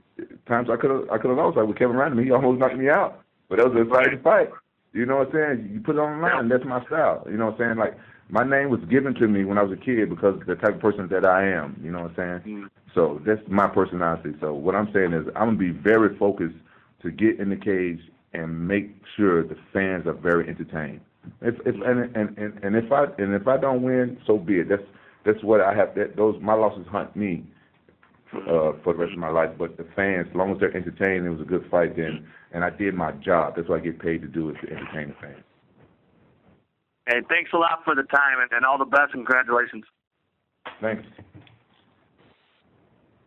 times I could have lost, like with Kevin Randall, he almost knocked me out, but that was an exciting fight. You know what I'm saying? You put it on the line, that's my style. You know what I'm saying? Like, my name was given to me when I was a kid because of the type of person that I am, you know what I'm saying? So that's my personality. So what I'm saying is I'm going to be very focused to get in the cage and make sure the fans are very entertained. If I don't win, so be it. That's what I have. My losses hunt me for the rest of my life. But the fans, as long as they're entertained, it was a good fight. Then, and I did my job. That's what I get paid to do, is to entertain the fans. Hey, thanks a lot for the time, and all the best, and congratulations. Thanks.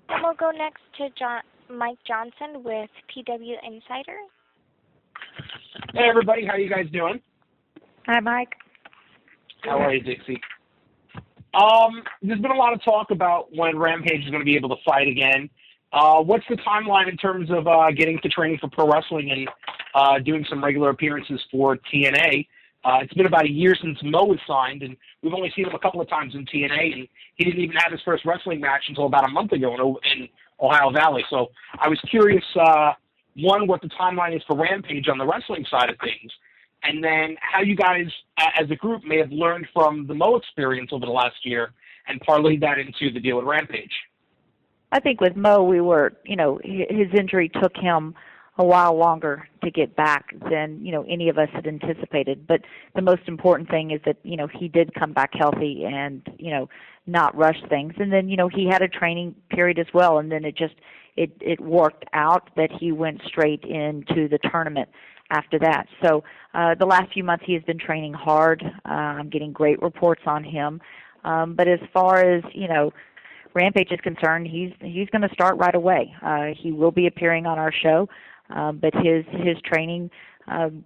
And we'll go next to Mike Johnson with PW Insider. Hey, everybody. How you guys doing? Hi, Mike. How are you, Dixie? There's been a lot of talk about when Rampage is going to be able to fight again. What's the timeline in terms of getting to training for pro wrestling and doing some regular appearances for TNA? It's been about a year since Mo was signed, and we've only seen him a couple of times in TNA, and he didn't even have his first wrestling match until about a month ago in Ohio Valley. So I was curious, one, what the timeline is for Rampage on the wrestling side of things, and then how you guys, as a group, may have learned from the Mo experience over the last year and parlayed that into the deal with Rampage. I think with Mo, we were, his injury took him a while longer to get back than, any of us had anticipated. But the most important thing is that, he did come back healthy and, not rush things. And then, he had a training period as well. And then it worked out that he went straight into the tournament after that. So the last few months he has been training hard. I'm getting great reports on him. But as far as, Rampage is concerned, he's going to start right away. He will be appearing on our show, but his training,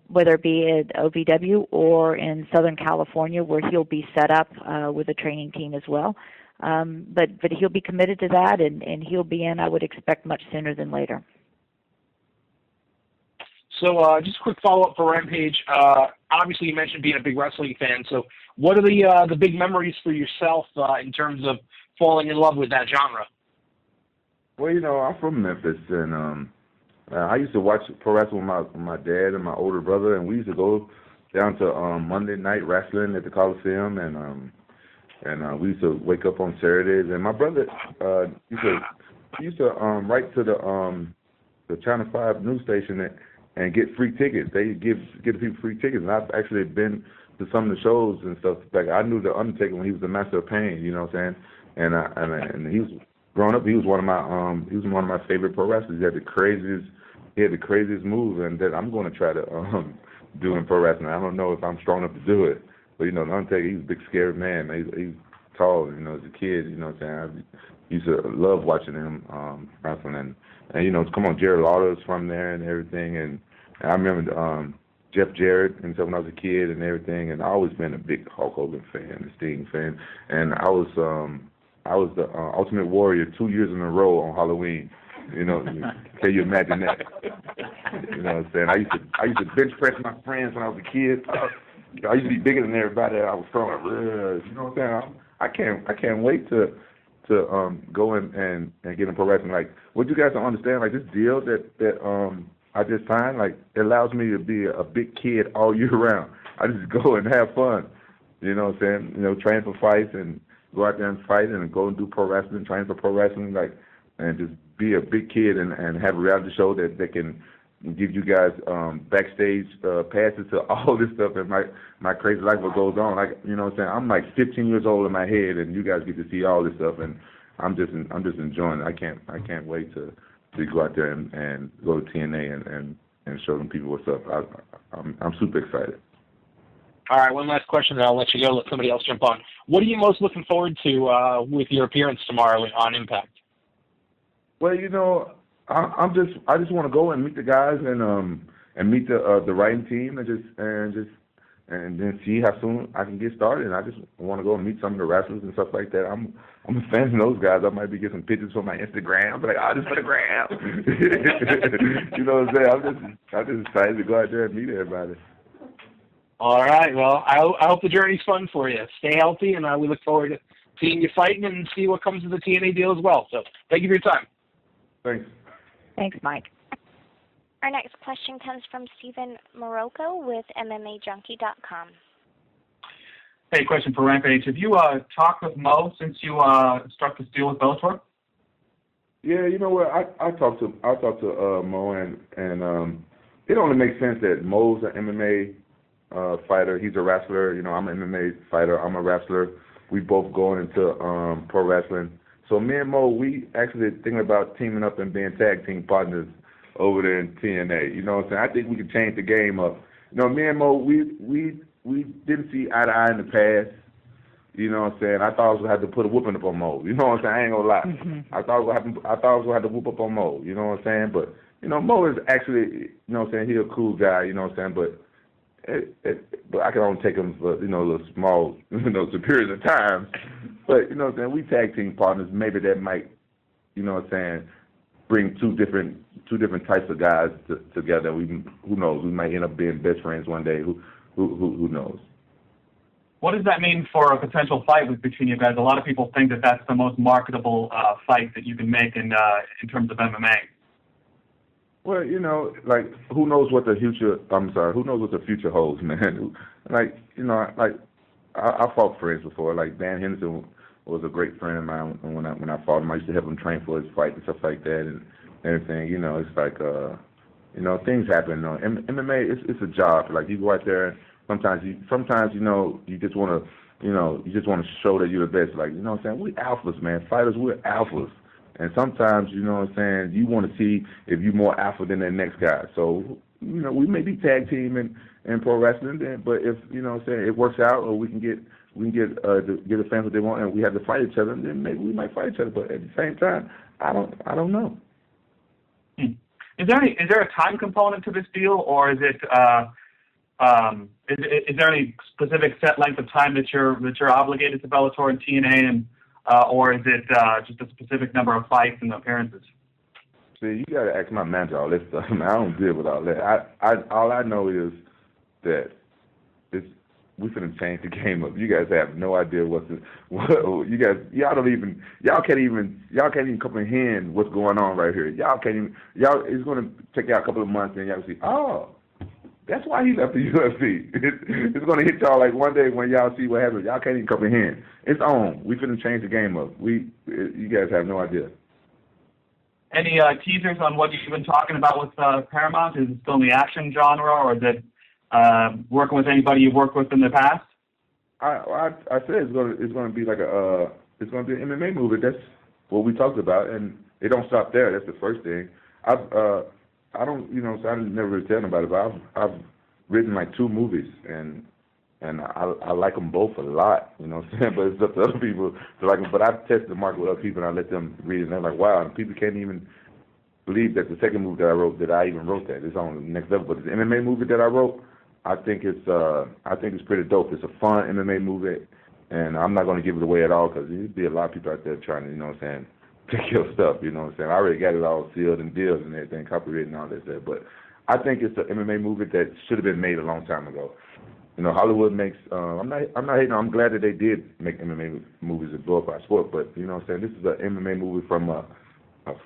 whether it be at OVW or in Southern California, where he'll be set up with a training team as well. But he'll be committed to that, and he'll be in, I would expect, much sooner than later. So just a quick follow-up for Rampage. Obviously, you mentioned being a big wrestling fan. So what are the big memories for yourself in terms of falling in love with that genre? Well, I'm from Memphis, and I used to watch pro wrestling with my dad and my older brother, and we used to go down to Monday night wrestling at the Coliseum, and we used to wake up on Saturdays. And my brother used to write to the Channel 5 news station and get free tickets. They give people free tickets, and I've actually been to some of the shows and stuff. Like I knew the Undertaker when he was the Master of Pain, you know what I'm saying? And he was growing up. He was one of my favorite pro wrestlers. He had the craziest moves, and that I'm going to try to do in pro wrestling. I don't know if I'm strong enough to do it, but the Undertaker, he's a big scary man. He's tall, as a kid. You know what I'm saying? I used to love watching him wrestling, and come on, Jared Lauder's from there and everything, and I remember Jeff Jarrett and stuff when I was a kid and everything, and I always been a big Hulk Hogan fan, a Sting fan, and I was the Ultimate Warrior 2 years in a row on Halloween. Can you imagine that? You know what I'm saying? I used to bench press my friends when I was a kid. I used to be bigger than everybody. I was throwing, you know what I'm saying? I can't wait to go in and get in pro wrestling. Like, what you guys don't understand, like this deal that I just signed, like it allows me to be a big kid all year round. I just go and have fun. You know what I'm saying? Train for fights and go out there and fight and go and do pro wrestling, train for pro wrestling, like, and just be a big kid and have a reality show that can give you guys backstage passes to all this stuff and my crazy life what goes on. Like, you know what I'm saying? I'm like 15 years old in my head, and you guys get to see all this stuff, and I'm just enjoying it. I can't wait to go out there and go to TNA and show them people what's up. I'm super excited. All right, one last question, then I'll let you go. Let somebody else jump on. What are you most looking forward to with your appearance tomorrow on Impact? Well, I just want to go and meet the guys and meet the writing team and then see how soon I can get started. And I just want to go and meet some of the wrestlers and stuff like that. I'm a fan of those guys. I might be getting some pictures for my Instagram, but just for the gram. You know what I'm saying? I'm just excited to go out there and meet everybody. All right. Well, I hope the journey's fun for you. Stay healthy, and we look forward to seeing you fighting and see what comes of the TNA deal as well. So thank you for your time. Thanks. Thanks, Mike. Our next question comes from Stephen Morocco with MMAJunkie.com. Hey, question for Rampage. Have you talked with Mo since you struck this deal with Bellator? Yeah, you know what? I talked to Mo, and it only makes sense that Mo's an MMA fighter. He's a wrestler. I'm an MMA fighter. I'm a wrestler. We both going into pro wrestling. So me and Mo, we actually thinking about teaming up and being tag team partners over there in TNA. You know what I'm saying? I think we could change the game up. Me and Mo, we didn't see eye to eye in the past. You know what I'm saying? I thought I was gonna have to put a whooping up on Mo. You know what I'm saying? I ain't gonna lie. Mm-hmm. I thought I was gonna have to whoop up on Mo. You know what I'm saying? But Mo is actually, you know what I'm saying? He's a cool guy. You know what I'm saying? But I can only take him for little small periods of time. But you know what I'm saying? We tag team partners. Maybe that might, you know what I'm saying, bring two different types of guys together. Who knows? We might end up being best friends one day. Who who knows? What does that mean for a potential fight between you guys? A lot of people think that that's the most marketable fight that you can make in terms of MMA. Well, you know, like who knows what the future? Who knows what the future holds, man? Like, you know, like I fought friends before. Like Dan Henderson was a great friend of mine when I fought him. I used to help him train for his fight and stuff like that and everything. You know, it's like you know, things happen. You know, MMA it's a job. Like you go out there. Sometimes you know you just want to show that you're the best. Like, you know what I'm saying? We alphas, man. Fighters, we're alphas. And sometimes, you know what I'm saying, you want to see if you're more alpha than that next guy. So, you know, we may be tag team in pro wrestling, but if, you know what I'm saying, it works out or we can get the fans what they want and we have to fight each other, then maybe we might fight each other. But at the same time, I don't know. Is there a time component to this deal, or is it is there any specific set length of time that you're obligated to Bellator and TNA, and or is it just a specific number of fights and appearances? See, you got to ask my manager all this stuff. I don't deal with all that. All I know is that we finna change the game up. You guys have no idea y'all can't even comprehend what's going on right here. It's gonna take y'all a couple of months and y'all see, oh, that's why he left the UFC. It's going to hit y'all like one day when y'all see what happens. Y'all can't even comprehend. It's on. We finna change the game up. You guys have no idea. Any teasers on what you've been talking about with Paramount? Is it still in the action genre, or is it working with anybody you've worked with in the past? I said it's going to be like it's going to be an MMA movie. That's what we talked about, and it don't stop there. That's the first thing. I don't, you know, so I never really tell nobody, but I've written like 2 movies, and I like them both a lot, you know what I'm saying? But it's up to other people to like them. But I test the market with other people, and I let them read it, and they're like, wow, and people can't even believe that the second movie that I wrote, that I even wrote that. It's on the next level. But the MMA movie that I wrote, I think it's pretty dope. It's a fun MMA movie, and I'm not going to give it away at all because there'd be a lot of people out there trying to, you know what I'm saying, take your stuff, you know what I'm saying? I already got it all sealed and deals and everything, copyrighted and all that stuff. But I think it's an MMA movie that should have been made a long time ago. You know, Hollywood makes. I'm not hating. I'm glad that they did make MMA movies and glorify sport. But you know what I'm saying? This is an MMA movie from a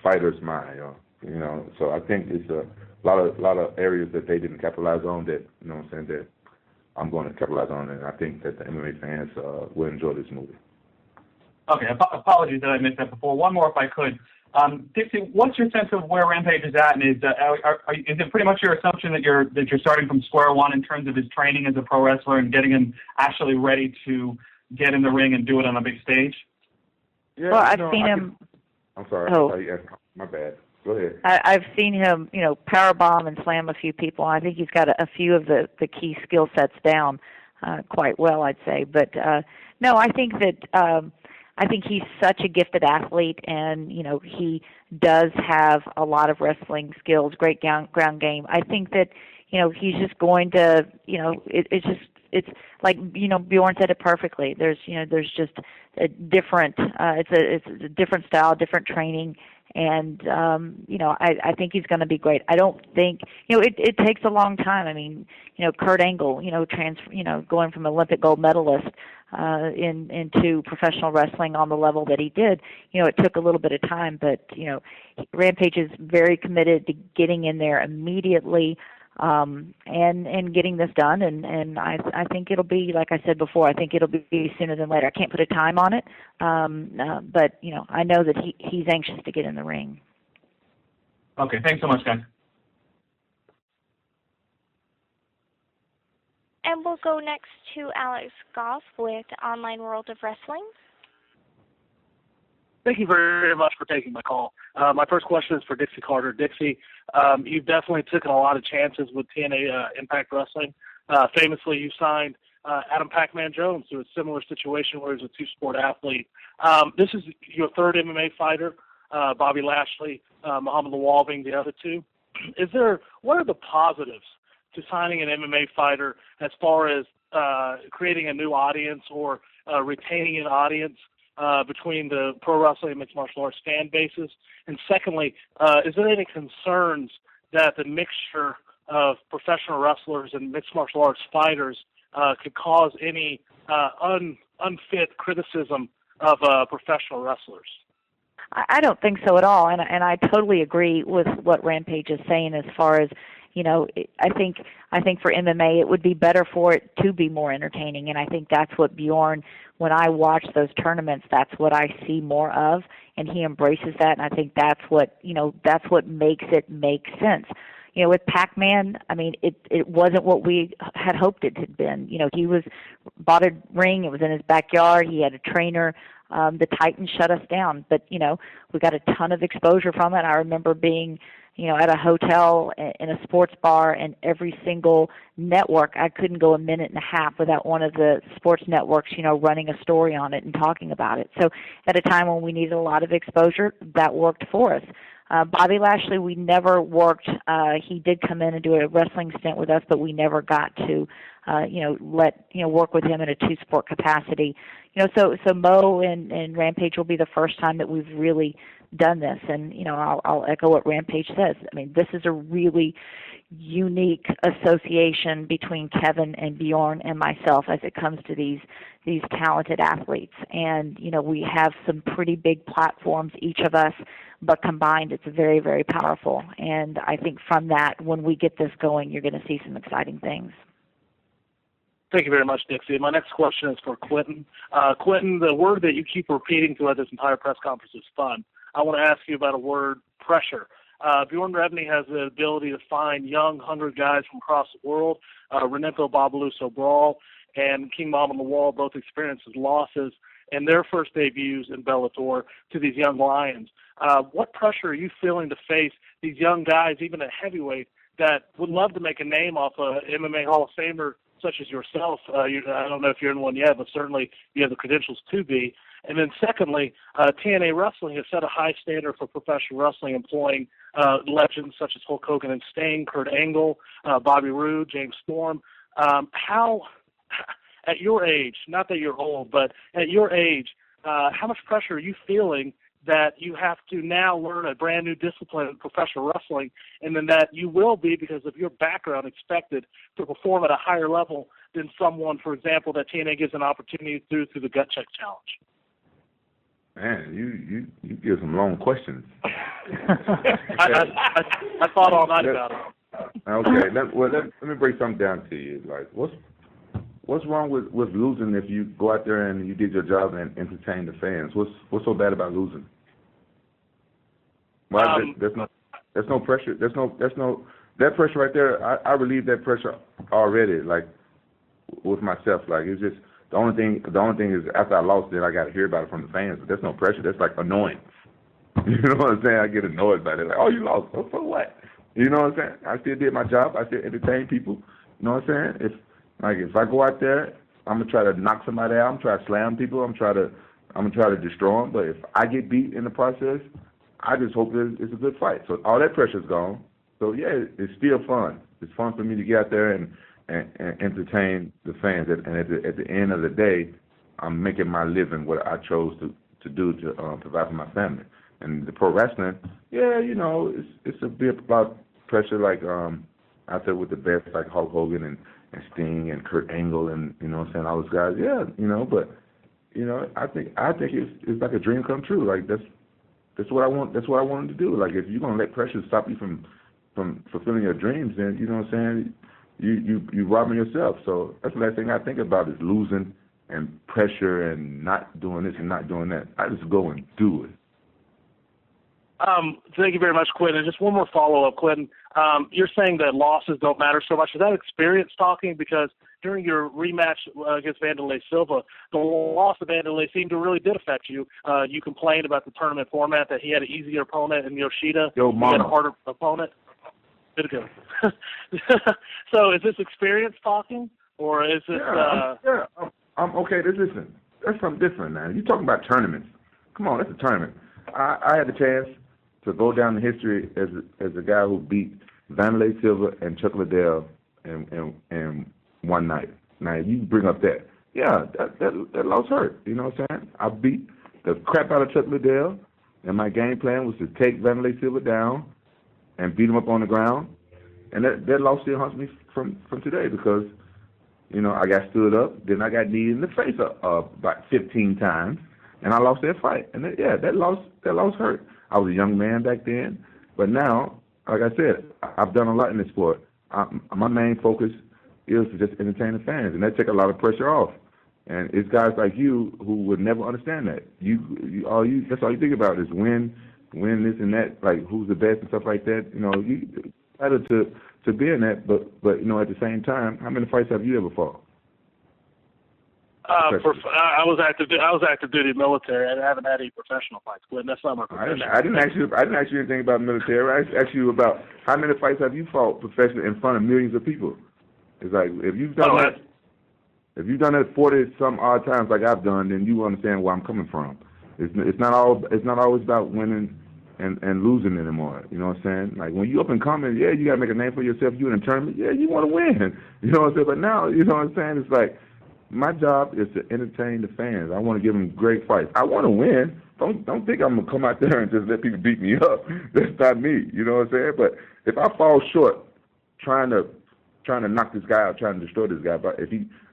fighter's mind. You know, so I think it's a lot of areas that they didn't capitalize on that, you know what I'm saying, that I'm going to capitalize on, and I think that the MMA fans will enjoy this movie. Okay, apologies that I missed that before. One more if I could. Dixie, what's your sense of where Rampage is at, and is it pretty much your assumption that you're starting from square one in terms of his training as a pro wrestler and getting him actually ready to get in the ring and do it on a big stage? Yeah, well, I've seen him. I'm sorry. Oh. My bad. Go ahead. I've seen him, you know, power bomb and slam a few people. I think he's got a few of the key skill sets down quite well, I'd say. But no, I think that. I think he's such a gifted athlete, and you know he does have a lot of wrestling skills, great ground game. I think that you know he's just going to, you know, it's like, you know, Bjorn said it perfectly. There's just a different it's a different style, different training, and you know I think he's going to be great. I don't think, you know, it takes a long time. I mean, you know, Kurt Angle, you know, going from Olympic gold medalist into professional wrestling on the level that he did, you know, it took a little bit of time, but you know, Rampage is very committed to getting in there immediately and getting this done, and I think it'll be, like I said before, I think it'll be sooner than later. I can't put a time on it, but you know, I know that he's anxious to get in the ring. Okay, thanks so much, guys. And we'll go next to Alex Goff with Online World of Wrestling. Thank you very much for taking my call. My first question is for Dixie Carter. Dixie, you've definitely taken a lot of chances with TNA Impact Wrestling. Famously, you signed Adam Pac-Man Jones to a similar situation where he's a two-sport athlete. This is your third MMA fighter, Bobby Lashley, Muhammad Lawal being the other two. What are the positives to signing an MMA fighter as far as creating a new audience or retaining an audience between the pro wrestling and mixed martial arts fan bases? And secondly, is there any concerns that the mixture of professional wrestlers and mixed martial arts fighters could cause any unfit criticism of professional wrestlers? I don't think so at all, and I totally agree with what Rampage is saying as far as, you know, I think for MMA it would be better for it to be more entertaining, and I think that's what Bjorn, when I watch those tournaments, that's what I see more of, and he embraces that, and I think that's what makes it make sense. You know, with Pac-Man, I mean, it wasn't what we had hoped it had been. You know, he bought a ring, it was in his backyard, he had a trainer. The Titans shut us down, but, you know, we got a ton of exposure from it. I remember being, you know, at a hotel in a sports bar, and every single network, I couldn't go a minute and a half without one of the sports networks, you know, running a story on it and talking about it. So at a time when we needed a lot of exposure, that worked for us. Bobby Lashley, we never worked. He did come in and do a wrestling stint with us, but we never got to, work with him in a two-sport capacity. You know, so Mo and Rampage will be the first time that we've really done this. And, you know, I'll echo what Rampage says. I mean, this is a really unique association between Kevin and Bjorn and myself as it comes to these talented athletes. And, you know, we have some pretty big platforms, each of us, but combined it's very, very powerful. And I think from that, when we get this going, you're going to see some exciting things. Thank you very much, Dixie. My next question is for Quentin. Quentin, the word that you keep repeating throughout this entire press conference is fun. I want to ask you about a word, pressure. Bjorn Rebney has the ability to find young, hungry guys from across the world. Renato Babaluso Brawl and King Mom on the Wall both experienced losses in their first debuts in Bellator to these young lions. What pressure are you feeling to face these young guys, even at heavyweight, that would love to make a name off a MMA Hall of Famer such as yourself? I don't know if you're in one yet, but certainly you have the credentials to be. And then secondly, TNA Wrestling has set a high standard for professional wrestling, employing legends such as Hulk Hogan and Sting, Kurt Angle, Bobby Roode, James Storm. How, at your age, not that you're old, but at your age, how much pressure are you feeling that you have to now learn a brand new discipline in professional wrestling, and then that you will be, because of your background, expected to perform at a higher level than someone, for example, that TNA gives an opportunity through the Gut Check Challenge? Man, you give some long questions. I thought all night about it. Okay, let me break something down to you. Like, what's wrong with losing if you go out there and you did your job and entertain the fans? What's so bad about losing? Why? There's no pressure. There's no that pressure right there. I relieve that pressure already. Like with myself. Like it's just the only thing is after I lost it, I got to hear about it from the fans. But there's no pressure. That's like annoying. You know what I'm saying? I get annoyed by it. Like, oh, you lost. Oh, for what? You know what I'm saying? I still did my job. I still entertained people. You know what I'm saying? If I go out there, I'm gonna try to knock somebody out. I'm trying to slam people. I'm gonna try to destroy them. But if I get beat in the process, I just hope it's a good fight. So all that pressure's gone. So yeah, it's still fun. It's fun for me to get out there and entertain the fans. And at the end of the day, I'm making my living what I chose to do to provide for my family. And the pro wrestling, yeah, you know, it's a bit about pressure. Like out there with the best, like Hulk Hogan and Sting and Kurt Angle and, you know what I'm saying, all those guys, yeah, you know, but, you know, I think it's like a dream come true. Like that's what I want. That's what I wanted to do. Like if you're gonna let pressure stop you from fulfilling your dreams, then you know what I'm saying, you robbing yourself. So that's the last thing I think about is losing and pressure and not doing this and not doing that. I just go and do it. Thank you very much, Quentin. Just one more follow-up, Quentin. You're saying that losses don't matter so much. Is that experience talking? Because during your rematch against Vanderlei Silva, the loss of Vanderlei seemed to really did affect you. You complained about the tournament format, that he had an easier opponent in Yoshida. He had a harder opponent. Good to go. So is this experience talking, or is this... I'm okay. Listen, that's something different, man. You're talking about tournaments. Come on, that's a tournament. I had the chance to go down in history as a guy who beat Vanderlei Silva and Chuck Liddell in one night. Now, you bring up that. Yeah, that loss hurt. You know what I'm saying? I beat the crap out of Chuck Liddell, and my game plan was to take Vanderlei Silva down and beat him up on the ground And that loss still haunts me from today because, you know, I got stood up, then I got kneed in the face about 15 times, and I lost that fight. And that loss hurt. I was a young man back then, but now, like I said, I've done a lot in this sport. My main focus is to just entertain the fans, and that takes a lot of pressure off. And it's guys like you who would never understand that. That's all you think about is win this and that, like who's the best and stuff like that. You know, you excited to be in that, but you know, at the same time, how many fights have you ever fought? I was active duty military. I haven't had any professional fights, Glenn. That's not my profession. I didn't ask you anything about military. I asked you about how many fights have you fought professionally in front of millions of people. It's like if you've done that. If you've done it 40 some odd times like I've done, then you understand where I'm coming from. It's not always about winning and losing anymore. You know what I'm saying? Like when you up and coming, yeah, you gotta make a name for yourself. You in a tournament, yeah, you want to win. You know what I'm saying? But now, you know what I'm saying? It's like my job is to entertain the fans. I want to give them great fights. I want to win. Don't think I'm gonna come out there and just let people beat me up. That's not me. You know what I'm saying? But if I fall short, trying to knock this guy out, trying to destroy this guy, but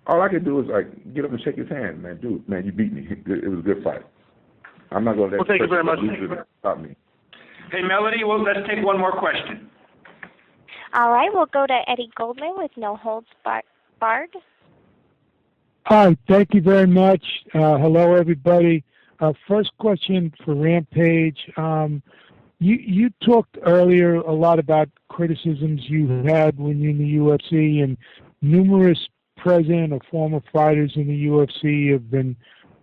all I can do is like get up and shake his hand, man. Dude, man, you beat me. It was a good fight. I'm not gonna let thank you very much. Stop me. Hey, Melody, well, let's take one more question. All right, we'll go to Eddie Goldman with No Holds Barred. Hi, thank you very much. Hello, everybody. First question for Rampage. You talked earlier a lot about criticisms you had when you're in the UFC, and numerous present or former fighters in the UFC have been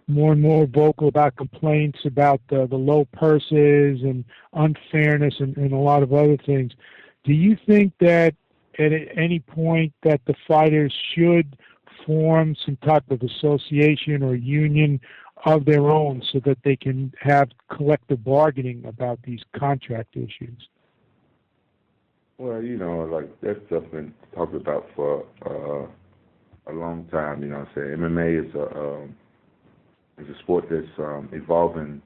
more and more vocal about complaints about the low purses and unfairness and a lot of other things. Do you think that at any point that the fighters should form some type of association or union of their own so that they can have collective bargaining about these contract issues? Well, you know, like that stuff's been talked about for a long time. You know what I'm saying? MMA is a sport that's evolving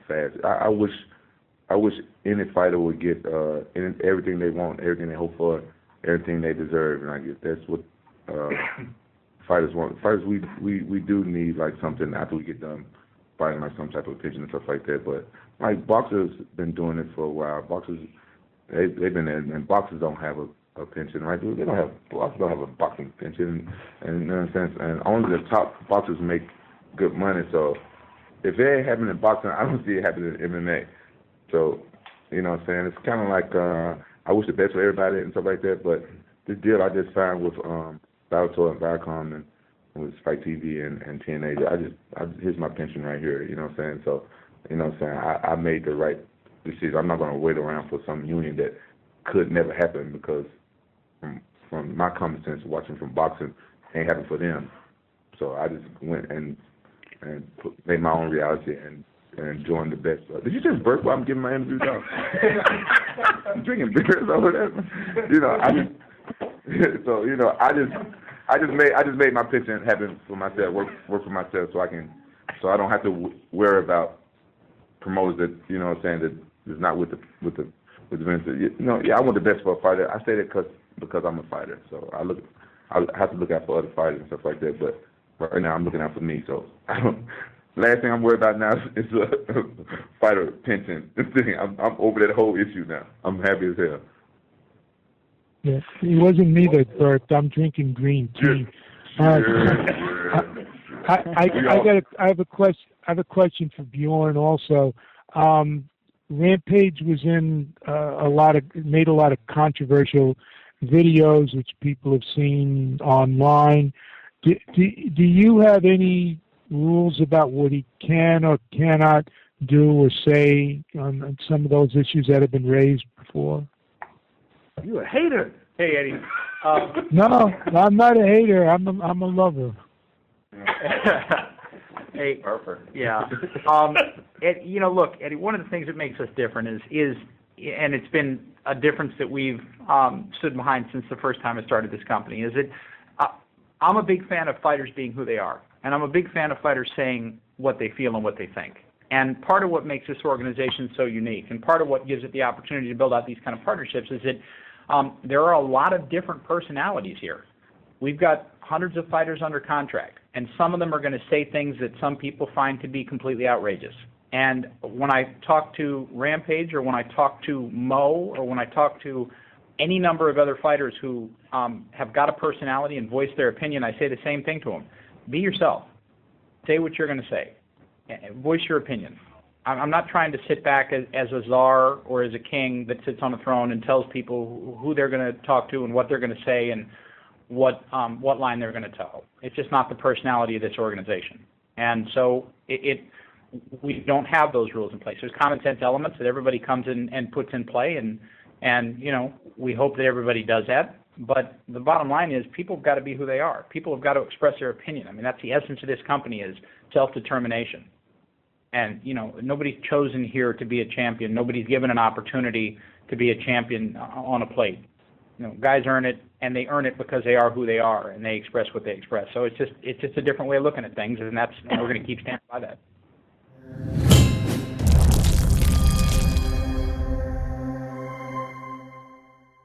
fast. I wish any fighter would get everything they want, everything they hope for, everything they deserve, and I guess that's what fighters want. Fighters, we do need like something after we get done fighting, like some type of pension and stuff like that. But like boxers been doing it for a while. Boxers, they've been there, and boxers don't have a pension, right? Boxers don't have a boxing pension, and you know what I'm saying? And only the top boxers make good money. So if it ain't happening in boxing, I don't see it happening in MMA. So, you know what I'm saying? It's kind of like I wish the best for everybody and stuff like that, but this deal I just signed with Bellator and Viacom and with Spike TV and TNA, here's my pension right here, you know what I'm saying? So, you know what I'm saying? I made the right decision. I'm not going to wait around for some union that could never happen because from my common sense, watching from boxing, ain't happen for them. So I just went and made my own reality and joined the best. Did you just burp while I'm giving my interview, dog? I'm drinking beers over there. You know, I just made my pension happen for myself, work for myself, so I don't have to worry about promoters that, you know what I'm saying, that is not with the events. You know, yeah, I want the best for a fighter. I say that because I'm a fighter, so I have to look out for other fighters and stuff like that. But right now, I'm looking out for me. So last thing I'm worried about now is a fighter pension. I'm over that whole issue now. I'm happy as hell. Yeah, it wasn't me that burped. I'm drinking green tea. I have a question for Bjorn also. Rampage was in made a lot of controversial videos which people have seen online. Do you have any rules about what he can or cannot do or say on some of those issues that have been raised before? You a hater? Hey, Eddie. No, I'm not a hater. I'm a lover. Hey, perfect. Yeah. You know, look, Eddie. One of the things that makes us different is, and it's been a difference that we've stood behind since the first time I started this company. Is that I'm a big fan of fighters being who they are, and I'm a big fan of fighters saying what they feel and what they think. And part of what makes this organization so unique, and part of what gives it the opportunity to build out these kind of partnerships, is that There are a lot of different personalities here. We've got hundreds of fighters under contract, and some of them are going to say things that some people find to be completely outrageous. And when I talk to Rampage, or when I talk to Mo, or when I talk to any number of other fighters who have got a personality and voice their opinion, I say the same thing to them. Be yourself. Say what you're going to say. Voice your opinion. I'm not trying to sit back as a czar or as a king that sits on a throne and tells people who they're going to talk to and what they're going to say and what line they're going to tell. It's just not the personality of this organization. And so we don't have those rules in place. There's common sense elements that everybody comes in and puts in play, and you know, we hope that everybody does that. But the bottom line is people have got to be who they are. People have got to express their opinion. I mean, that's the essence of this company, is self-determination. And, you know, nobody's chosen here to be a champion. Nobody's given an opportunity to be a champion on a plate. You know, guys earn it, and they earn it because they are who they are, and they express what they express. So it's just a different way of looking at things, and we're going to keep standing by that.